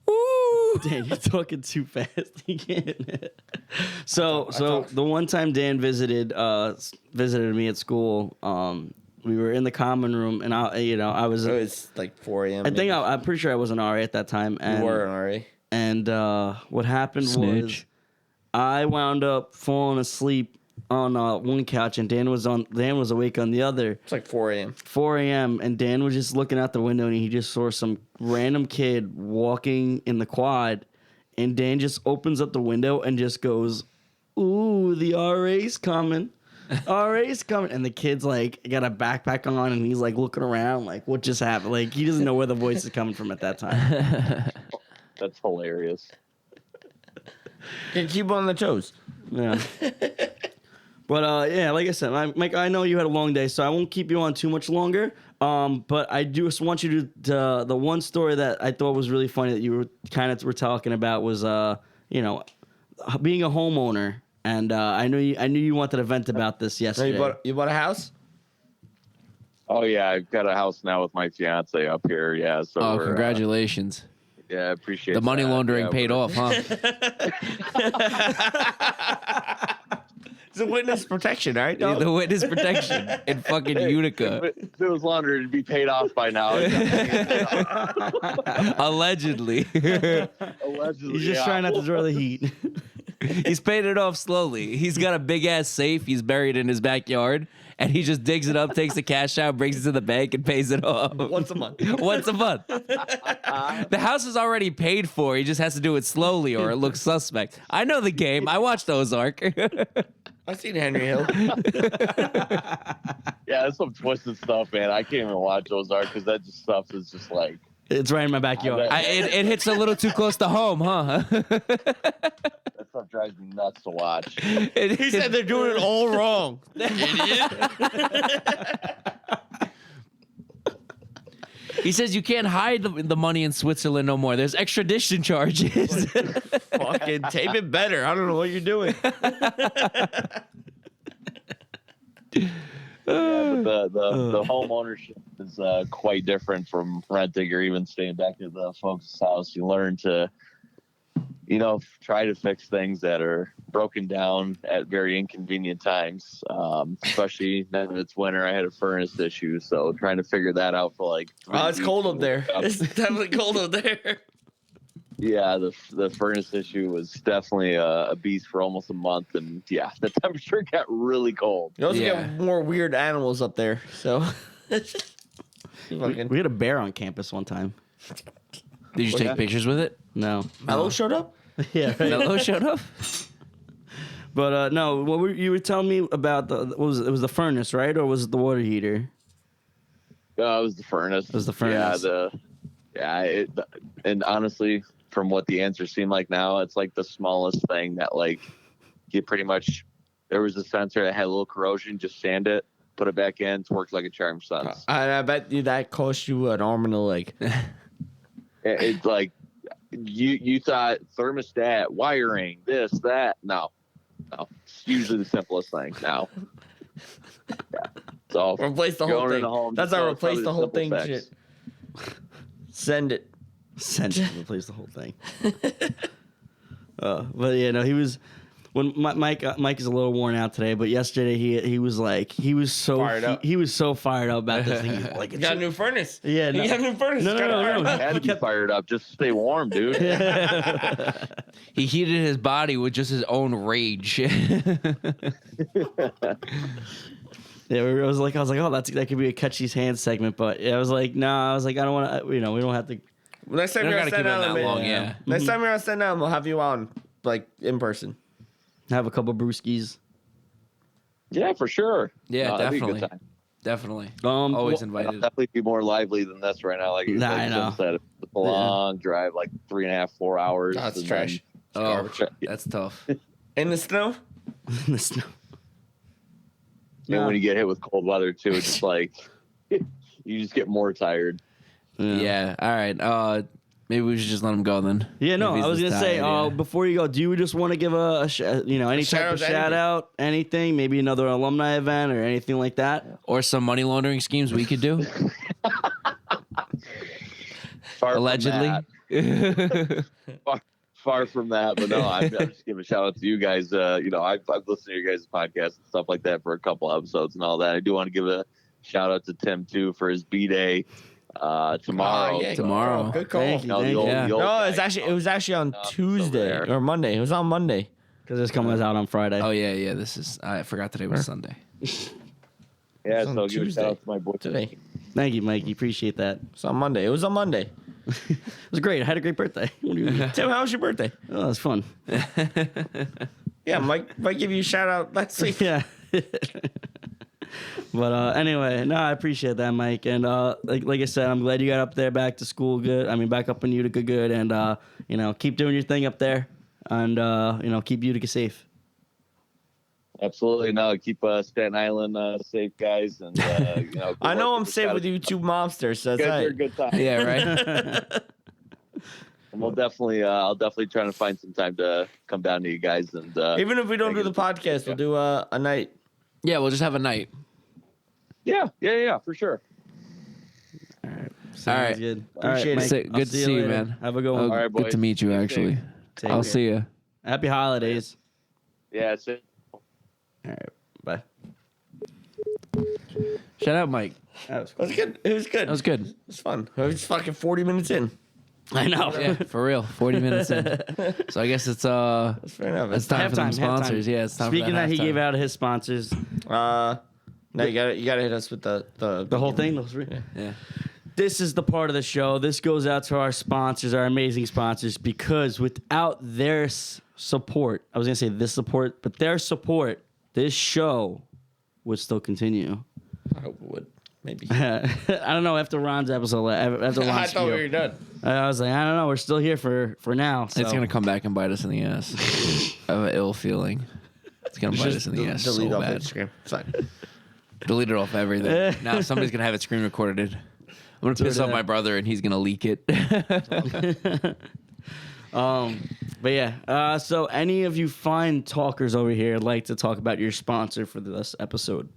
Woo! Dan, you're talking too fast. You can't. So the one time Dan visited me at school, we were in the common room, and I was. It was like 4 a.m. I'm pretty sure I was an RA at that time. And, You were an RA. And what happened was Snitch. I wound up falling asleep on one couch, and Dan was awake on the other. It's like 4 a.m. 4 a.m. and Dan was just looking out the window, and he just saw some random kid walking in the quad, and Dan just opens up the window and just goes, "Ooh, the RA's coming." RA's coming, and the kid's like got a backpack on, and he's like looking around, like what just happened? Like he doesn't know where the voice is coming from at that time. That's hilarious. Can keep on the toes. Yeah. But yeah, like I said, Mike, I know you had a long day, so I won't keep you on too much longer. But I do just want you to the one story that I thought was really funny that you were talking about was being a homeowner, and I knew you wanted to vent about this yesterday. So you bought a house? Oh yeah, I've got a house now with my fiance up here. Yeah, so Congratulations. Yeah, I appreciate the money laundering paid off, huh? It's a witness protection, right? The witness protection in fucking Utica. If it was laundered, it'd be paid off by now. Allegedly. Allegedly, He's just trying not to draw the heat. He's paid it off slowly. He's got a big ass safe he's buried in his backyard, and he just digs it up, takes the cash out, brings it to the bank, and pays it off. Once a month. Once a month. The house is already paid for. He just has to do it slowly or it looks suspect. I know the game. I watched Ozark. I've seen Henry Hill. Yeah, that's some twisted stuff, man. I can't even watch Ozark because that just stuff is just like. It's right in my backyard. It hits a little too close to home, huh? That stuff drives me nuts to watch. He said they're doing it all wrong. Idiot. He says you can't hide the money in Switzerland no more. There's extradition charges. Fucking tape it better. I don't know what you're doing. Yeah, but the home ownership is quite different from renting or even staying back at the folks' house. You learn to, try to fix things that are broken down at very inconvenient times. Especially now that it's winter, I had a furnace issue, so trying to figure that out for like. It's cold up there. It's definitely cold up there. Yeah, the furnace issue was definitely a beast for almost a month, and yeah, the temperature got really cold. You also get more weird animals up there, so. We had a bear on campus one time. Did you take pictures with it? No. Mello showed up? Yeah, right. Mello showed up? But no, you were telling me about it was the furnace, right? Or was it the water heater? It was the furnace. It was the furnace. And honestly, from what the answers seem like now, it's like the smallest thing that like you pretty much, there was a sensor that had a little corrosion, just sand it, put it back in, it's worked like a charm sense. I bet you that cost you an arm and a leg. It's like you thought thermostat, wiring, this, that. No. It's usually the simplest thing now. Yeah. So replace the whole thing. Home, that's how replace the whole thing shit. Send it. Replace the whole thing. But yeah, no, he was. When Mike is a little worn out today, but yesterday he was so fired up. He was so fired up about this thing. Like, got a new furnace. Yeah, he got a new furnace. No. Had to be fired up just to stay warm, dude. He heated his body with just his own rage. Yeah, I was like, oh, that could be a catch these hands segment, but I was like, I don't want to. We don't have to. Next time you're on Staten Island, next time you're on Staten Island, we'll have you on like in person. Have a couple brewskis. Yeah, for sure. Yeah, that'd be a good definitely. time. Definitely. I'll Always I'll invited. definitely be more lively than this right now. Like you I know. said, it's a long drive, like 3.5, 4 hours. That's trash. Oh, that's tough. In the snow? In the snow. And when you get hit with cold weather too, it's just like you just get more tired. Yeah. All right. Maybe we should just let him go then. Yeah, no, I was gonna say before you go, do you just want to give any type of shout out, anything, maybe another alumni event or anything like that, or some money laundering schemes we could do? Allegedly. Far from that, but no, I'm just giving a shout out to you guys. I've listened to your guys' podcast and stuff like that for a couple episodes and all that. I do want to give a shout out to Tim too for his B-Day tomorrow. Tomorrow. Good call. Thank you. No, it was actually on Tuesday or Monday. It was on Monday. because this comes out on Friday. Oh yeah. I forgot today was Sunday. Yeah, It's on so give a Tuesday. shout out to my boy Today. Thank you, Mikey. Appreciate that. It's on Monday. It was on Monday. It was great. I had a great birthday. What do you mean? Tim, how was your birthday? Oh, it was fun. Yeah, Mike give you a shout out last week. Yeah. But anyway, no, I appreciate that, Mike. And like I said, I'm glad you got up there back to school good. I mean, back up in Utica good. And, keep doing your thing up there. and keep Utica safe. Absolutely. No, keep Staten Island safe, guys. And I know I'm safe with you two mobsters. So that's Good, right. good time. Yeah, right. And we'll definitely, I'll definitely try to find some time to come down to you guys. And Even if we don't do the podcast, we'll do a night. Yeah, we'll just have a night. Yeah, for sure. All right. All right. Good. Appreciate Mike, it. I'll Good to see you, later. man. Have a good one. Oh, All right, good boys. to meet you, Stay actually. safe. Take I'll care. see you. Happy holidays. Yeah, it's it. All right. Bye. Shout out, Mike. That was It was good. It was good. That was good. It was fun. It was fucking 40 minutes in. I know. Yeah, for real. 40 minutes in. So I guess it's That's fair enough. it's time for them Halftime, sponsors. halftime. Yeah, it's time Speaking for of that, he halftime. gave out his sponsors. No, you gotta hit us with the The whole thing. Those three. Yeah. This is the part of the show. This goes out to our sponsors, our amazing sponsors, because without their support, I was going to say this support, but their support, this show would still continue. I hope it would. Maybe. I don't know, after Ron's episode, after Ron's I thought we spiel, were done. I was like, I don't know, we're still here for now. So. It's gonna come back and bite us in the ass. I have an ill feeling. It's gonna bite us in the ass delete so off bad. Instagram. It's fine. Delete it off everything. Now somebody's gonna have it screen recorded. I'm gonna piss off my brother and he's gonna leak it. But yeah, so any of you fine talkers over here like to talk about your sponsor for this episode?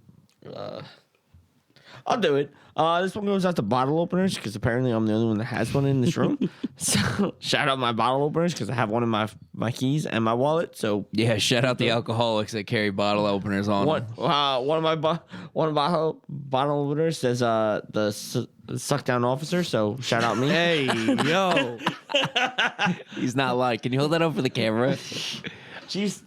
I'll do it. This one goes out to bottle openers because apparently I'm the only one that has one in this room. So shout out my bottle openers because I have one in my keys and my wallet. So Yeah, shout out the alcoholics that carry bottle openers on one them. one of my bottle openers says the suck down officer. So shout out me. Hey, yo. He's not lying. Can you hold that up for the camera? She's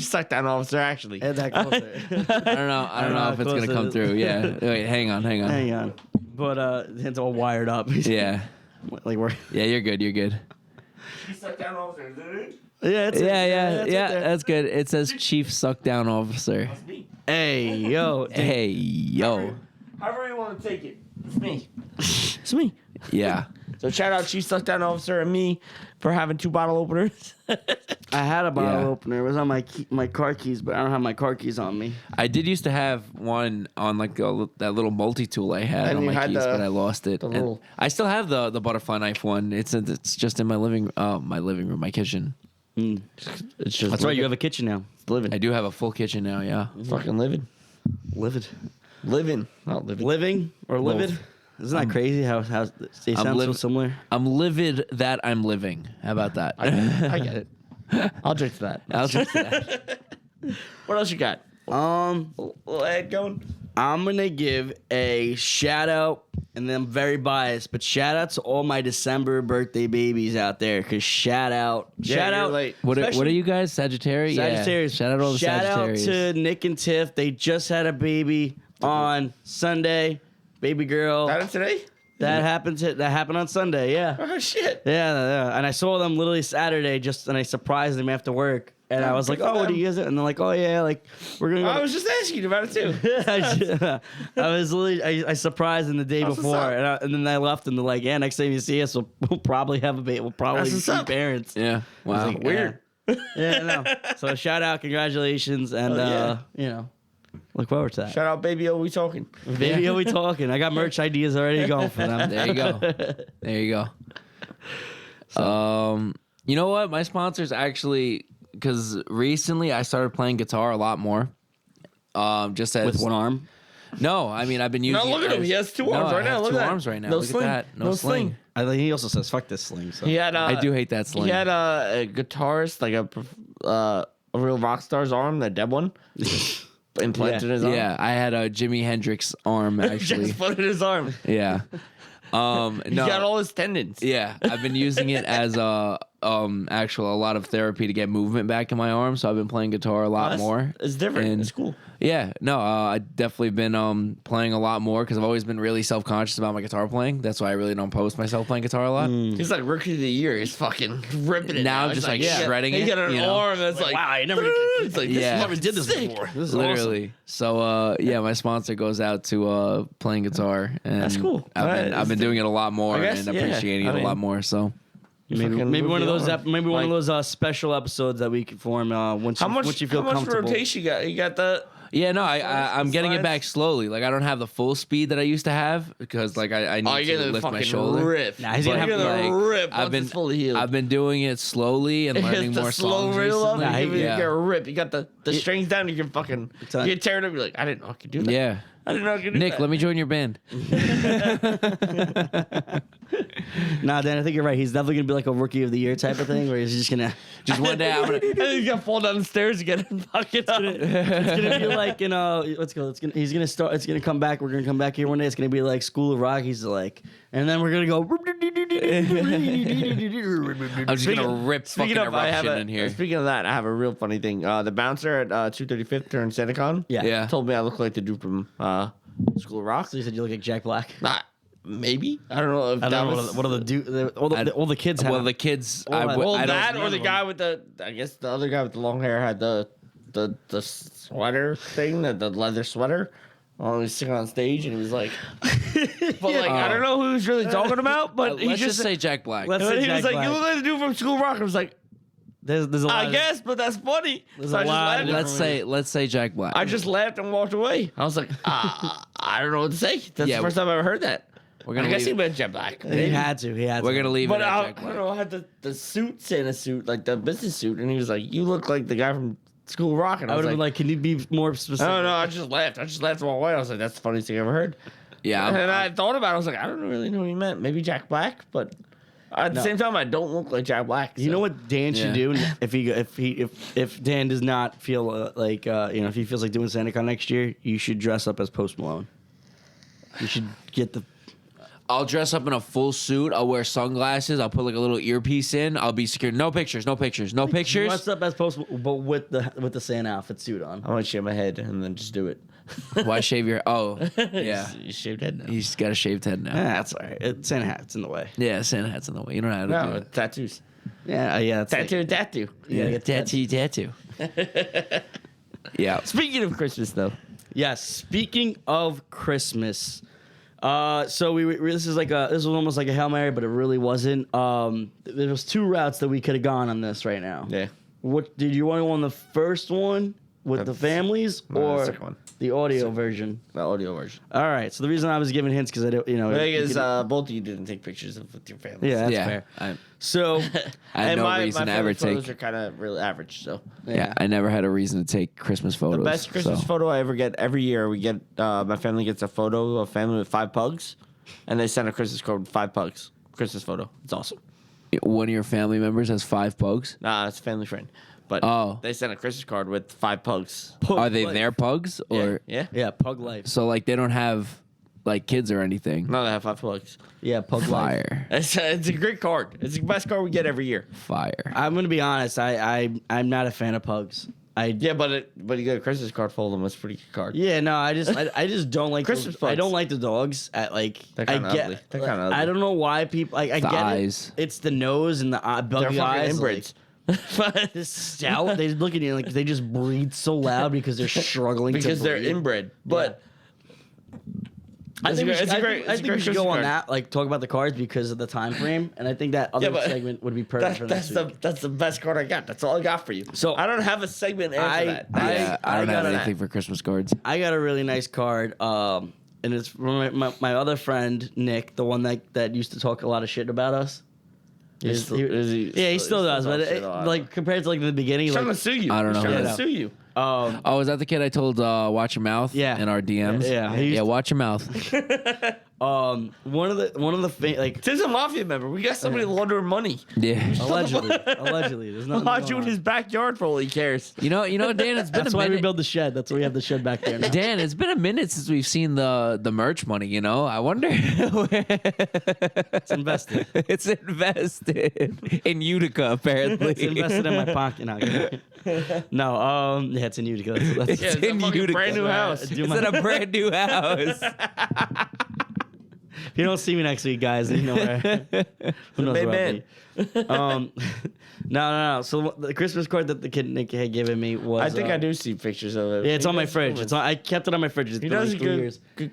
suck down officer actually. Add that closer. I don't know if it's gonna come through. Yeah. Wait, hang on. Hang on. But it's all wired up. Yeah. Like we're Yeah, you're good. You're good. She's suck down officer. Is it? yeah, it's Yeah, it there. that's good. It says Chief Suck Down Officer. Hey, yo. Hey, yo. However you want to take it. It's me. It's me. Yeah. So shout out Chief Suck Down Officer and me for having two bottle openers. I had a bottle Yeah. opener. It was on my car keys, but I don't have my car keys on me. I did used to have one on like that little multi-tool I had And on you my had keys, the- but I lost it. the And little- I still have the butterfly knife one. It's just in my living room, my kitchen. It's just That's right. You have a kitchen now. living. I do have a full kitchen now. Yeah. Fucking living. Livid. Living. Not living. Living or livid? Isn't that crazy how they sound so livid. similar? I'm livid that I'm living. How about that? I get it. I'll drink to that. I'll just that. What else you got? Little Ed going? I'm gonna give a shout out, and then I'm very biased, but shout out to all my December birthday babies out there. Cause shout out. Late. What are Especially- you guys? Sagittarius? Sagittarius. Yeah. Shout out all the Shout Sagittarius. out to Nick and Tiff. They just had a baby on Sunday. Baby girl. Got it today? That happened on Sunday. Yeah. Oh shit. Yeah. And I saw them literally Saturday, and I surprised them after work. And I was like, good for "Oh, what do you guys?" And they're like, "Oh yeah, like we're gonna." Go I was just asking you about it too. I was literally I surprised them the day That's what's before, up. and then I left, and they're like, "Yeah, next time you see us, we'll probably have a baby. We'll probably That's what's be up. parents." Yeah. Wow. like, Weird. Yeah, no. So shout out, congratulations, and yeah. look forward to that. Shout out Baby O, we talking. Baby, are we talking? I got merch ideas already going for them. There you go. There you go. You know what? My sponsors actually, because recently I started playing guitar a lot more. Just as With one arm. No, I mean I've been using. No, look at it him. as- He has two No, arms I right now. have Look two at that. arms right now. No Look sling. at that. No, No sling. sling. I think he also says, "Fuck this sling." So He had I do hate that sling. He had a guitarist, like a real rock star's arm, that dead one, implanted in his arm. Yeah, I had a Jimi Hendrix arm actually. Just put it in his arm. Yeah. He No. got all his tendons. Yeah, I've been using it as a lot of therapy to get movement back in my arm. So I've been playing guitar a lot more. It's different. And- It's cool. Yeah, no, I definitely been playing a lot more because I've always been really self conscious about my guitar playing. That's why I really don't post myself playing guitar a lot. He's like rookie of the year. He's fucking ripping it. Now I'm He's just, like, yeah. shredding He it, got an you know? arm that's like, wow, I never. it's like, Yeah. this never did this before. This is Literally. So yeah, my sponsor goes out to playing guitar, and That's cool. I've been doing it a lot more I guess, and yeah. appreciating I it mean- a lot more. So Maybe one of those maybe one of Like, those special episodes that we could form once you feel how much comfortable. rotation you got? You got the Yeah, no, I'm getting it slides? back slowly. Like I don't have the full speed that I used to have because like I need you're to gonna lift my fucking shoulder. rip. Nah, he's gonna You're have gonna like, rip once it's fully healed. I've been doing it slowly and learning the more slow songs reel up. recently. You Yeah. get a rip. You got the strings down. You can fucking on. you tear it up. You're like, I didn't know I could do that. Yeah. I didn't know I could do Nick, that. let me join your band. Nah, Dan, I think you're right. He's definitely gonna be like a rookie of the year type of thing, where he's just gonna. Just one day I'm gonna And then he's gonna fall down the stairs again and fuck it up. It's gonna be like let's go. He's gonna start. It's gonna come back. We're gonna come back here one day. It's gonna be like School of Rock. He's like, and then we're gonna go. I'm just gonna rip fucking eruption in here. Speaking of that, I have a real funny thing. The bouncer at 235th during SantaCon, Yeah. told me I look like the dude from School of Rock. So you said you look like Jack Black. Maybe I don't know if I that don't know was what are the all the kids have. Well, the kids, Well, I well, don't that or the know. guy with I guess the other guy with the long hair had the sweater thing, the leather sweater. While he was singing on stage, and he was like, but like I don't know who he was really talking about, but he Let's just just say Jack Black. Let's and say he Jack was like, Black. "You look like the dude from School of Rock." I was like, There's a lot. "I guess, but that's funny." There's So a I just lot of laughed. Let's say Jack Black. I just laughed and walked away. I was like, I don't know what to say. That's Yeah, the first time I ever heard that. We're I gonna guess leave he it. meant Jet Black. He had to. We're gonna leave But it at I Jack don't Black. know, I had the suit, Santa suit, like the business suit, and he was like, "You look like the guy from School of Rock." And I I would was have been like, can you be more specific? I don't know. I just laughed. I just laughed the whole way. I was like, "That's the funniest thing I ever heard." Yeah, And I thought about it. I was like, I don't really know what he meant. Maybe Jack Black, but at the same time, I don't look like Jack Black. You know what Dan should do if Dan does not feel if he feels like doing SantaCon next year, you should dress up as Post Malone. You should get the. I'll dress up in a full suit. I'll wear sunglasses. I'll put like a little earpiece in. I'll be secure. No pictures. No pictures. No pictures. Dress up as Post, but with the Santa outfit suit on. I want to shave my head and then just do it. Why shave your? Oh, yeah. You shaved head now. He's got a shaved head now. That's all right. Santa hat's in the way. Yeah, Santa hat's in the way. You don't know how to do No, it. tattoos. Yeah. That's Tattoo. Yeah, Tattoo. Yeah. Speaking of Christmas, though. Yes. Speaking of Christmas, so this was almost like a Hail Mary, but it really wasn't. There was two routes that we could have gone on this right now. Yeah. What did you want to go on the first one with the families No, the or second one. the audio version? The audio version. All right. So the reason I was giving hints because I don't, The thing you is, could- both of you didn't take pictures with your family. yeah, that's Yeah. fair. So I had and no reason to ever photos take. are kind of really average. So Yeah, I never had a reason to take Christmas photos. the best Christmas so. photo I ever get every year, we get my family gets a photo of a family with 5 pugs, and they send a Christmas card with 5 pugs. Christmas photo. It's awesome. One of your family members has 5 pugs. Nah, it's a family friend. But they sent a Christmas card with 5 pugs. Are they their pugs or Yeah. Pug life. so like they don't have like kids or anything? No, they have 5 pugs. Yeah, Pug life. Fire, It's a great card. It's the best card we get every year. fire. I'm gonna be honest. I'm not a fan of pugs. Yeah, but you get a Christmas card full of them. It's a pretty good card. Yeah, no, I just don't like Christmas I pugs. don't like the dogs. I They're kinda get. ugly. They're kinda ugly. I don't know why people. I The get eyes. it. It's the nose and the They're buggy fucking eyes. inbreds. Like, this stout. They look at you like they just breathe so loud because they're struggling because to they're breathe. inbred. But I think we should, it's a I great- think, I it's a think we great should go Christmas on card. that, like talk about the cards because of the time frame, and I think that other but segment would be perfect for next week. that's the best card I got. That's all I got for you. So- I don't have a segment after that. Yeah, I don't have got anything for Christmas cards. I got a really nice card, and it's from my other friend Nick, the one that used to talk a lot of shit about us. Is he- Yeah, he still does, but talks shit a lot. like compared to like the beginning, He's like trying to sue you. I don't He's know. trying Yeah. to sue you. Oh, is that the kid I told watch your mouth? Yeah. In our DMs. Yeah, he used Yeah, to- watch your mouth. one of the like He's a mafia member. We got somebody laundering money. Yeah. allegedly, there's nothing. Watch you going in his on. backyard for all he cares. You know, Dan. It's been That's a why we minute. build the shed. That's why we have the shed back there now. Dan, it's been a minute since we've seen the merch money. You know, I wonder. It's invested. It's invested in Utica, apparently. It's invested in my pocket now. No, yeah, it's in Utica. That's, Yeah, It's it's in a fucking Utica. brand new house. Do It's my- in a brand new house. If you don't see me next week, guys, you know where. Who knows Main where man. I'll be. No. So the Christmas card that the kid Nick had given me was. I think I do see pictures of it. Yeah, it's He on my does fridge. good It's on, I kept it on my fridge. It's He been does like good, 3 years. good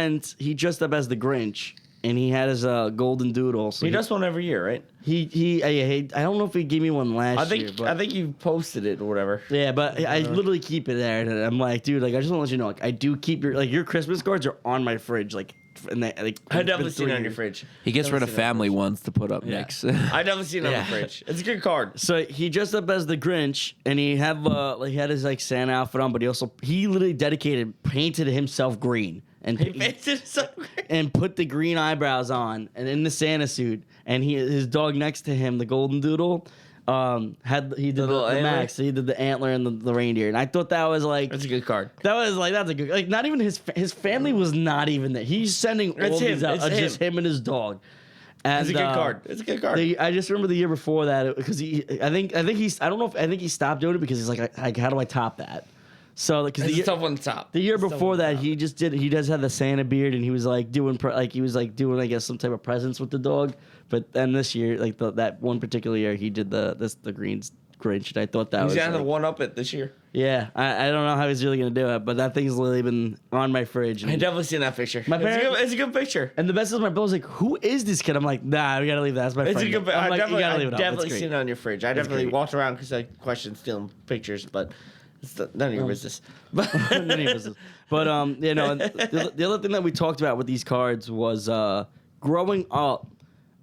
cards. He dressed up as the Grinch, and he had his golden doodle. So He does one every year, right? I don't know if he gave me one last year. But, I think you posted it or whatever. yeah, but I literally keep it there, and I'm like, dude, like I just want to let you know, like I do keep your Christmas cards are on my fridge, like. And like, I've definitely seen it on your fridge. He gets rid of family ones to put up next. I've definitely seen it on the fridge. It's a good card. So he dressed up as the Grinch, and he had he had his like Santa outfit on, but he literally painted himself green, and He painted himself green. and put the green eyebrows on, and in the Santa suit, and his dog next to him, the golden doodle, he did the Max, so he did the antler and the reindeer, and I thought that was like That's a good card. that's a good, like, not even his family was not even there. He's sending all these out, just him and his dog. And, It's a good card. It's a good card. I just remember the year before that because I think he stopped doing it because he's like how do I top that? So because It's a tough one to top. the year before that he does have the Santa beard and he was like doing I guess some type of presents with the dog. But then this year, like that one particular year, he did the green Grinch, and I thought that He's was gonna one up it this year. yeah. I don't know how he's really gonna do it, but that thing's literally been on my fridge. I definitely seen that picture. It's a good picture. And the best is my brother's like, "Who is this kid?" I'm like, "Nah, we gotta leave that. That's my It's friend." a good. I'm like, "You gotta leave it I up. definitely That's seen it great." on your fridge. I definitely great. walked around because I questioned stealing pictures, but it's none of your business. None of your business. But you know, the other thing that we talked about with these cards was growing up.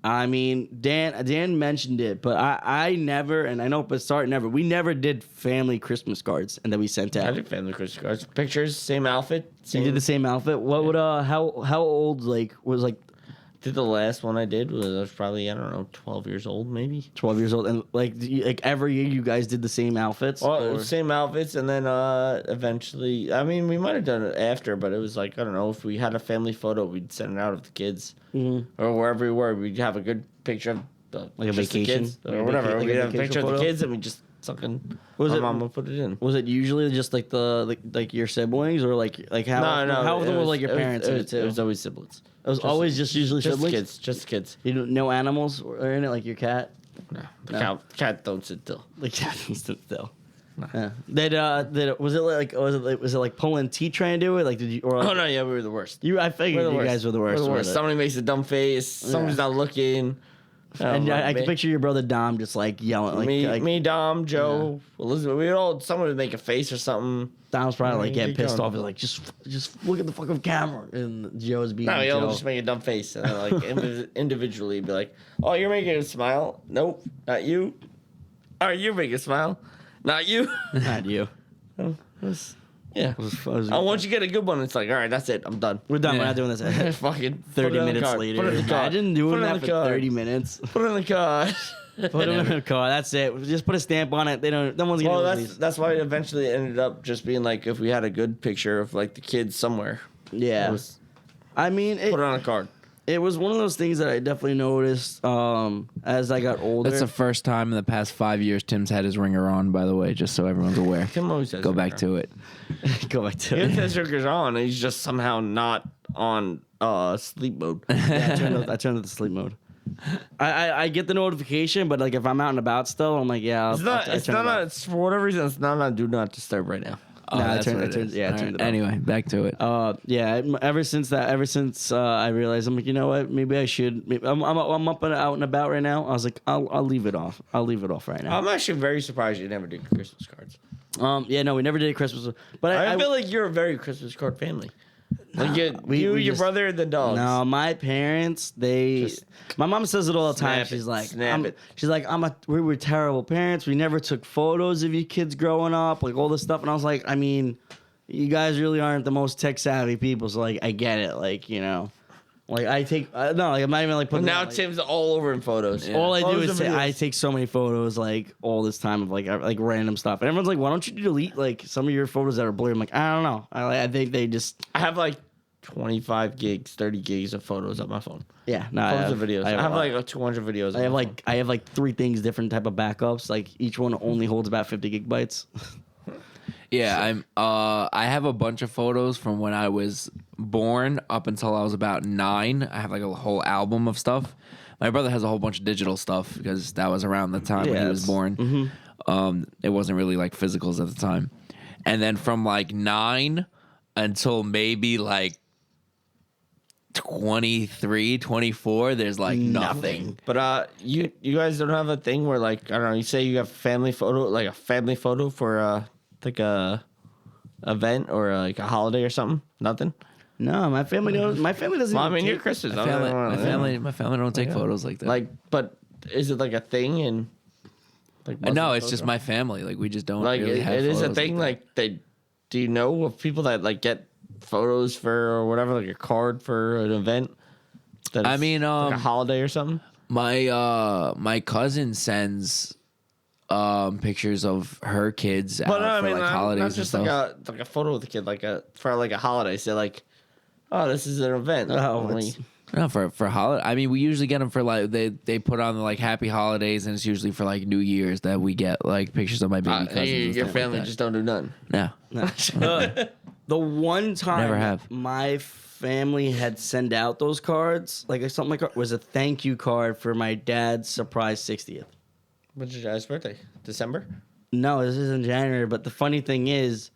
I mean, Dan mentioned it, but I never, and I know Bastard never. We never did family Christmas cards, and that we sent out. I did family Christmas cards, pictures, same outfit. You did the same outfit. What would how old was Did the last one I did was probably, I don't know, 12 years old maybe. 12 years old, and like every year you guys did the same outfits. Well, same outfits, and then eventually, I mean, we might have done it after, but it was like, I don't know, if we had a family photo, we'd send it out of the kids, or wherever we were, we'd have a good picture of Like a just the vacation? kids, Like or a whatever. like We'd a have a vacation picture of the photo? kids, and we just fucking, Was my it- mom would put it in. Was it usually just like like your siblings, or like how how often were like your parents in it too? It was always siblings. It was always just usually Just siblings. kids, just kids. You know, no animals or in it, like your cat. No, the No. cat don't sit still. The cat stood still. Yeah. Was it like pulling teeth trying to do it? Like did you? Or like, Oh no, yeah, we were the worst. I figured you guys were the worst. We're the with worst. it. Somebody makes a dumb face. Somebody's not looking. And I can me, picture your brother Dom just like yelling, like me, Dom, Joe, Elizabeth. We all someone would make a face or something. Dom's probably like getting Keep pissed going. off. He's like, just look at the fucking camera, and Joe's being No, Joe. he'll just make a dumb face and then, like individually be like, "Oh, you're making a smile. Nope, not you. All right, you're making a smile. Not you." Not you. Yeah. And once you get a good one, it's like, all right, that's it. I'm done. We're done. We're Yeah. not doing this. Fucking 30 minutes Put it later. in the card. Imagine doing Put it in that the for card. 30 minutes. Put it in the card. Put them in a car. That's it. Just put a stamp on it. No one's gonna Well, release. that's why it eventually ended up just being like if we had a good picture of like the kids somewhere. Yeah. It was, I mean, put it on a card. it was one of those things that I definitely noticed as I got older. That's the first time in the past 5 years Tim's had his ringer on, by the way, just so everyone's aware. Tim always says Go back ringer. to it. Go back to He it. has ringers on, and he's just somehow not on sleep mode. I turned it to sleep mode. I get the notification, but like if I'm out and about still, I'm like, yeah. It's not. It's not. It's for whatever reason. It's not on do not disturb right now. Oh, Nah, I that's turned- what I it turned- is. yeah, I All turned right. it off. Anyway, back to it. Yeah. Ever since I realized, I'm like, you know what? Maybe I should. I'm up and out and about right now. I was like, I'll leave it off. I'll leave it off right now. I'm actually very surprised you never did Christmas cards. Yeah, no, we never did Christmas, but I feel like you're a very Christmas card family. Like we your just- brother, and the dogs. No, my parents, Just my mom says it all the time. snap She's it, like, snap it. she's like, we were terrible parents. We never took photos of you kids growing up, like all this stuff. And I was like, I mean, you guys really aren't the most tech savvy people. So like, I get it. Like, you know, like I take, no, like I'm not even like But putting now it on, like, Tim's all over in photos. all I do Photos is and I videos. take so many photos like all this time of like random stuff. And everyone's like, why don't you delete like some of your photos that are blurry? I'm like, I don't know. I think they just, I have like 25 gigs, 30 gigs of photos on my phone. yeah, no. Photos and videos. I have a lot. like 200 videos. I have like 3 things, different type of backups. Like each one only holds about 50 gigabytes. Yeah, I have a bunch of photos from when I was born up until I was about 9. I have like a whole album of stuff. My brother has a whole bunch of digital stuff because that was around the time when he was born. It wasn't really like physicals at the time. And then from like 9 until maybe like 23, 24, there's like nothing. But you guys don't have a thing where like I don't know. You say you have family photo, like a family photo for like a event or like a holiday or something. Nothing. No, my family doesn't. Well, I mean, even your take- Christmas. My family don't take photos like that. Like, but is it like a thing and like No, Muslim it's just photo? my family. Like we just don't like really have it is a photos thing. that. Like they, do you know of people that like get photos for or whatever, like a card for an event? That I it's mean, like a holiday or something. my cousin sends pictures of her kids out But for I mean, like holidays not and just stuff. like a photo with the kid, for like a holiday. Say like, oh, this is an event. Oh, Only- it's- No, for holiday. I mean, we usually get them for like they put on like happy holidays, and it's usually for like New Year's that we get like pictures of my baby cousins. and your stuff family like that. just don't do nothing. No. The one time Never have. my family had sent out those cards, like something like that, was a thank you card for my dad's surprise 60th. When's your dad's birthday? December. No, this is in January, but the funny thing is,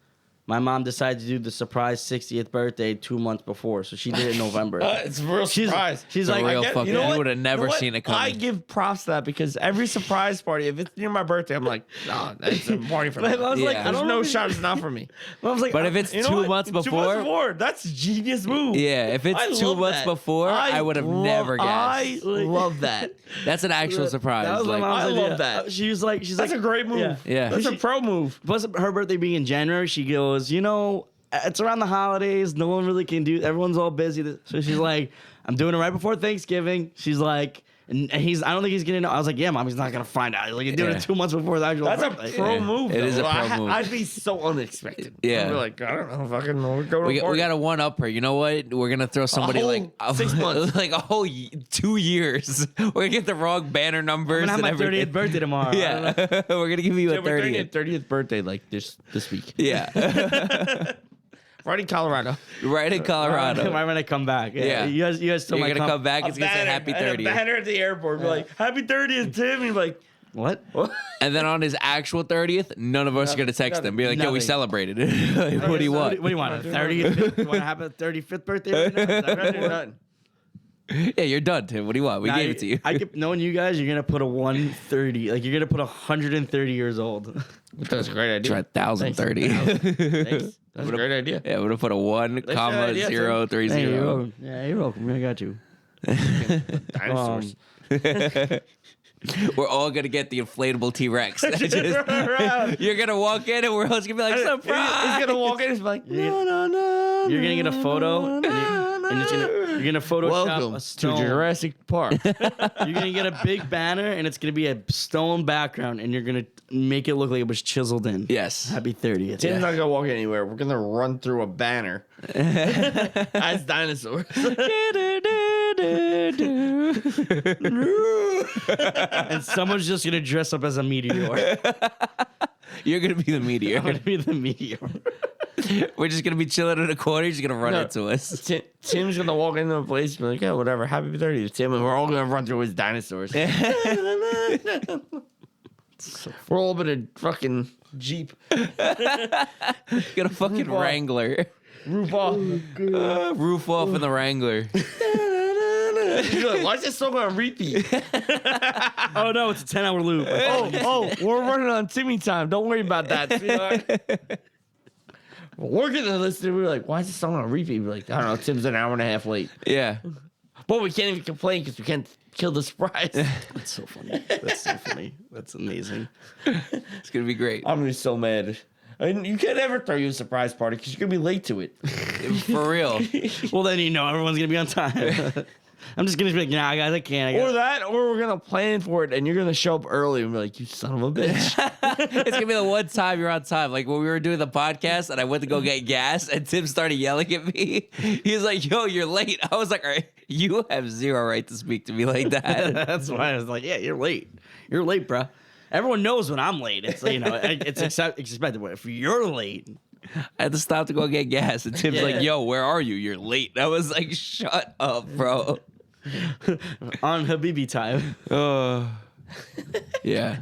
my mom decided to do the surprise 60th birthday 2 months before, so she did it in November. It's a real surprise. She's It's a like, real I get- fucking- you know you what? would've never You know what? seen it coming. I give props to that because every surprise party, if it's near my birthday, I'm like, nah, that's a party for me. But I was like, Yeah. I There's don't no know if shot it's not for me. I was like, But if it's You know 2 what? months 2 months before, before, that's a genius move. yeah, if I it's 2 love months that. before, I would have never guessed. I love that. That's an actual surprise. That was my Like, mom's I idea. love that. She's like, That's a great move. Yeah. That's a pro move. Plus her birthday being in January, she goes, it's around the holidays. No one really can do. Everyone's all busy. So she's like, I'm doing it right before Thanksgiving. She's like, and I don't think he's gonna know. I was like, yeah, mom, he's not gonna find out. Like, you're doing Yeah. it 2 months before the actual That's a birthday. pro Yeah. move. It is though. a pro move. I'd be so unexpected. Yeah. I'd be like, I don't know, fucking, we're going we to got to one up her. You know what? We're gonna throw somebody whole like 6 months. like a whole 2 years. We're gonna get the wrong banner I'm numbers gonna have and my everything. 30th birthday tomorrow. Yeah, we're gonna give you a 30th. 30th birthday like this week. Yeah, Right in Colorado. right in Colorado. Right when I come back. Yeah. You guys still You're might gonna come back. It's gonna say happy and a 30th. banner at the airport. Be like, happy 30th, Tim. And you're like, What? what? And then on his actual 30th, none of us are gonna text him. Be like, "Yo, we Nothing. celebrated it. Like, what do you want?" What do you want? 30th? You want to have a 35th birthday right now? Is that what you want? Nothing. Yeah, you're done, Tim. What do you want? We Nah, gave it to you. I keep knowing you guys. You're gonna put a 130. Like you're gonna put 130 years old. That's a great idea. Try 1,030. Thanks. That's a great idea. Yeah, we're gonna put a 1, good comma, idea, Tim. 0, 30. Hey, you're welcome. Yeah, you're welcome. I got you. Dinosaurs. We're all gonna get the inflatable T-Rex. Around. You're gonna walk in and we're all just gonna be like, He's surprise! gonna walk in and be like, You're You're gonna get a photo, and you're gonna Photoshop welcome a to stone. Jurassic Park. You're gonna get a big banner, and it's gonna be a stone background, and you're gonna make it look like it was chiseled in. Yes. Happy 30th. Tim's not gonna walk anywhere. We're gonna run through a banner as dinosaurs. And someone's just gonna dress up as a meteor. You're gonna be the I'm meteor. gonna be the meteor. We're just gonna be chilling in a corner. You're just gonna run No. into us. Tim's gonna walk into a place and be like, yeah, whatever, happy 30th, Tim, and we're all gonna run through his dinosaurs. We're all in a fucking Jeep. Get a fucking Roof off. Wrangler. Roof off. Roof off in the Wrangler. You're like, why is this song on repeat? Oh no, it's a 10-hour loop. We're running on Timmy time. Don't worry about that, sweetheart. We're gonna listen. We're like, why is this song on repeat? We're like, I don't know. Tim's an hour and a half late. Yeah. But we can't even complain because we can't kill the surprise. That's so funny. That's so funny. That's amazing. It's gonna be great. I'm gonna be so mad. And you can't ever throw you a surprise party because you're gonna be late to it. For real. Well, then you know everyone's gonna be on time. I'm just gonna be like, nah, guys, I can't. Or that, or we're gonna plan for it and you're gonna show up early and be like, you son of a bitch. It's gonna be the one time you're on time. Like when we were doing the podcast and I went to go get gas and Tim started yelling at me. He was like, yo, you're late. I was like, all right, you have zero right to speak to me like that. That's why I was like, yeah, you're late. You're late, bro. Everyone knows when I'm late. It's it's expected. But if you're late, I had to stop to go get gas. And Tim's like, yo, where are you? You're late. I was like, shut up, bro. on Habibi time. Yeah.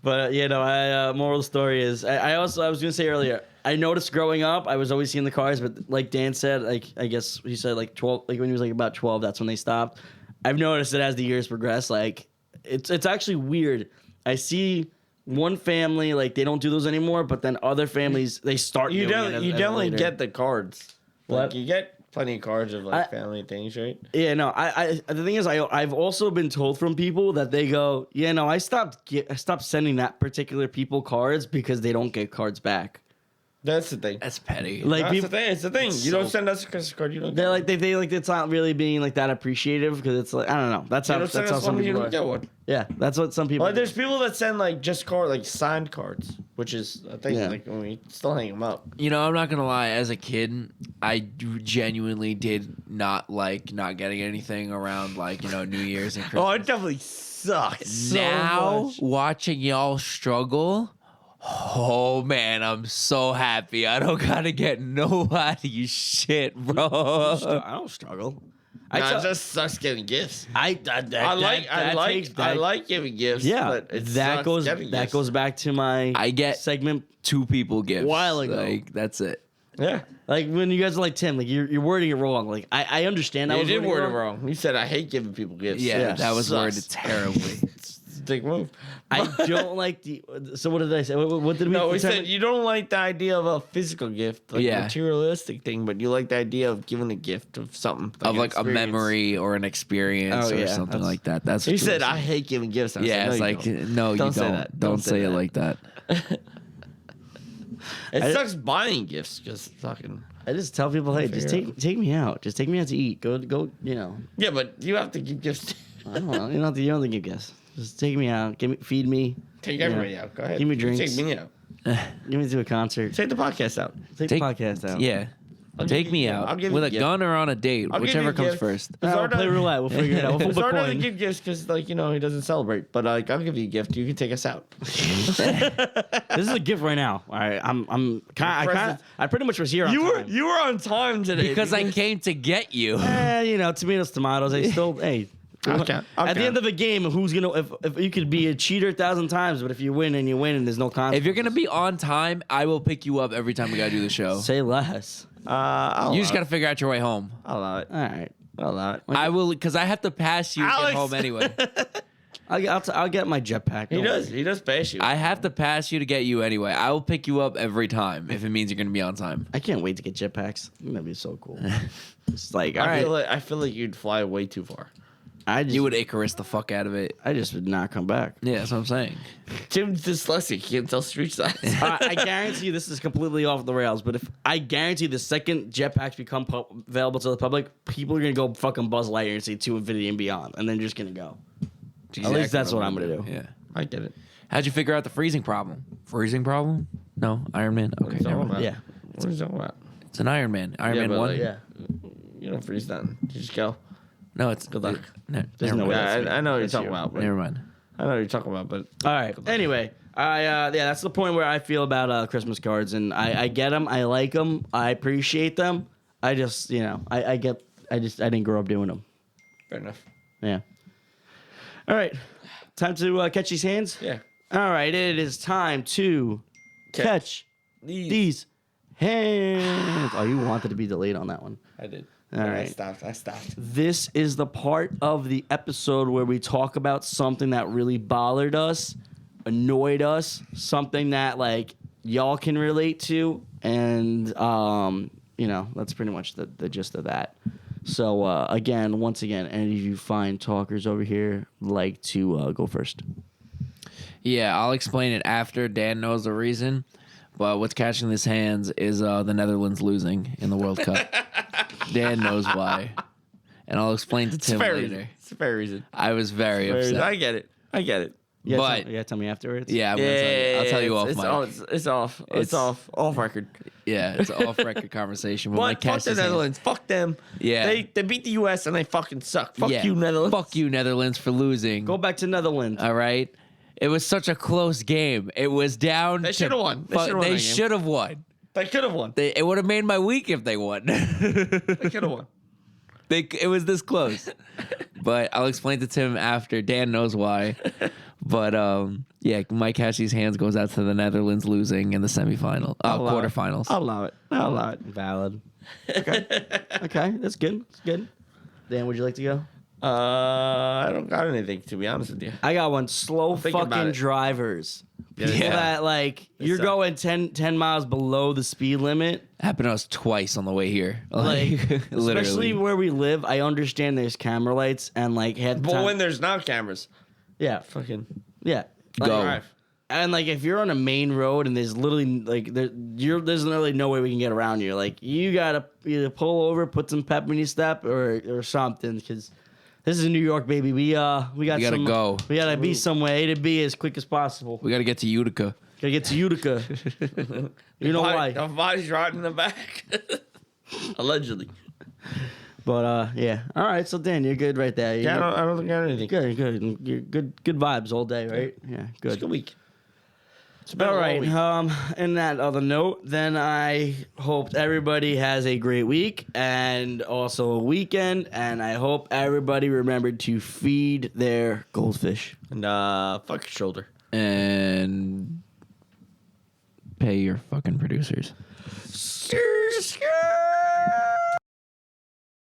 But I moral of the story is I was gonna say earlier. I noticed growing up, I was always seeing the cars, but like Dan said, like I guess he said like 12, like when he was like about 12, that's when they stopped. I've noticed that as the years progress, like it's actually weird. I see one family like they don't do those anymore, but then other families they start. You doing it you as definitely later. get the cards. What? Like, you get plenty of cards of like family things, right? Yeah, no. I the thing is, I've also been told from people that they go, yeah, no, I stopped sending that particular people cards because they don't get cards back. That's the thing. That's petty. Like That's people, the thing. It's the thing. You don't so- send us a Christmas card. You don't. they're like they like it's not really being like that appreciative because it's like I don't know. That's You how don't send that's how us some one. You people don't get are. one. Yeah, that's what some people. Well, do. there's people that send like just like signed cards, which is I think Yeah. like when we still hang them up. You know, I'm not gonna lie. As a kid, I genuinely did not like not getting anything around like New Year's and Christmas. Oh, it definitely sucks. So Now much. watching y'all struggle, oh man, I'm so happy. I don't gotta get nobody shit, bro. I don't struggle. Nah, I it just sucks getting gifts. I like giving gifts. Yeah, but it that sucks goes getting that gifts. goes back to my I get segment. 2 people gifts. While ago. Like that's it. Yeah, Like when you guys are like Tim, like you're wording it wrong. Like I understand. I you was did wording word it wrong. You said I hate giving people gifts. Yeah, Yeah, that was sucks. worded terribly. It's a big move. I don't like the. So what did I say? What did we? No, we determine? said you don't like the idea of a physical gift, like Yeah. a materialistic thing, but you like the idea of giving a gift of something, Of an like a experience. memory or an experience Oh, or yeah, something that's- like that. That's You what said were I saying. hate giving gifts. I Yeah, said, it's no, like you don't. no, you Don't don't. say that. Don't say it that. like that. It sucks buying gifts because fucking. I just tell people, hey, just Figure take me out. Just take me out to eat. Go. Yeah, but you have to give gifts. I don't know. You don't have to give gifts. Just take me out. Feed me. Take Yeah. everybody out. Go ahead. Give me drinks. Take me out. Give me to a concert. Take the podcast out. Take the podcast out. Yeah. I'll Take give me you- out I'll give with you a gift. gun or on a date, I'll give whichever you a comes gift. first. It's We'll hard play to- roulette. We'll figure it out. We'll It's flip a hard to coin. give gifts because, like, he doesn't celebrate. But like, I'll give you a gift. You can take us out. This is a gift right now. All right, I pretty much was here on time. You were on time today Because I came to get you. Tomatoes. I still hey. Okay, At the okay. end of the game, who's gonna? If you could be a cheater 1,000 times, but if you win and there's no consequence. If you're gonna be on time, I will pick you up every time we gotta do the show. say less. I'll You just allow gotta figure out your way home. it. I'll allow it. All right, I'll allow it. I will, because I have to pass you to Alex! get home anyway. I'll get my jetpack. He don't does. worry. He does pass you. I have to pass you to get you anyway. I will pick you up every time if it means you're gonna be on time. I can't wait to get jetpacks. That'd be so cool. It's like all I right. feel like you'd fly way too far. You would Icarus the fuck out of it. I just would not come back. Yeah, that's what I'm saying. Tim's dyslexic. He can't tell street signs. I guarantee you this is completely off the rails, but if I guarantee the second jetpacks become available to the public, people are gonna go fucking Buzz Lightyear and say to infinity and beyond, and then just gonna go. At least that's what I'm gonna do. Yeah. I get it. How'd you figure out the freezing problem? Freezing problem? No, Iron Man. What are Okay, you never talking mind. about? Yeah. What are you talking about? It's an Iron Man. Iron Yeah, Man but, 1. like, you don't freeze nothing. You just go. No, it's Good luck. No, There's never no mind. way. Yeah, that's I know what you're that's talking you. about. But Never mind. I know what you're talking about, but All right. Anyway, that's the point where I feel about Christmas cards, and I get them. I like them. I appreciate them. I just, I didn't grow up doing them. fair enough. Yeah. All right. Time to catch these hands. Yeah. All right. It is time to catch these hands. Oh, you wanted to be delayed on that one. I did. All I right. stopped. This is the part of the episode where we talk about something that really bothered us, annoyed us, something that like y'all can relate to, and that's pretty much the gist of that. So once again, any of you fine talkers over here like to go first? Yeah, I'll explain it after Dan knows the reason. But what's catching his hands is the Netherlands losing in the World Cup. Dan knows why. And I'll explain to Tim later. It's a fair reason. I was very upset. I get it. You But- gotta tell me afterwards. Yeah, I'm gonna tell you. I'll tell you off it's mic. It's off. It's off record. Yeah, it's an off-record conversation. But my But fuck catch the his hands. Netherlands. Fuck them. Yeah. They beat the U.S. and they fucking suck. Fuck Yeah. you, Netherlands. Fuck you, Netherlands, for losing. Go back to Netherlands. All right. It was such a close game. It was down. They to should've won. They should've won They that game. should have won. They could have won. It would have made my week if they won. They could have won. It was this close. But I'll explain to Tim after. Dan knows why. But yeah, Mike Hesse's hands goes out to the Netherlands losing in the semifinal, quarterfinals. I'll allow it. Valid. Okay. Okay, that's good. That's good. Dan, would you like to go? I don't got anything, to be honest with you. I got one. Slow think about fucking it. drivers. Yeah. People that, like, you're suck. going 10 miles below the speed limit. Happened to us twice on the way here. Like, literally. especially where we live, I understand there's camera lights and, like, But when there's not cameras, yeah, fucking yeah. Like, Go. drive. And, like, if you're on a main road and there's literally, like, there's literally no way we can get around you. Like, you got to either pull over, put some pep in your step, or something, because this is New York, baby. We gotta go. We gotta be somewhere A to B as quick as possible. We got to get to Utica. Gotta get to Utica. You know why? The body's right in the back. Allegedly. But yeah. All right. So Dan, you're good right there. Yeah, I don't think I got anything. Good. You're good vibes all day, right? Yeah. It's a Good. good week. It's been a All long right. week. In that other note, then I hope everybody has a great week and also a weekend, and I hope everybody remembered to feed their goldfish. And fuck your shoulder. And pay your fucking producers. Sir.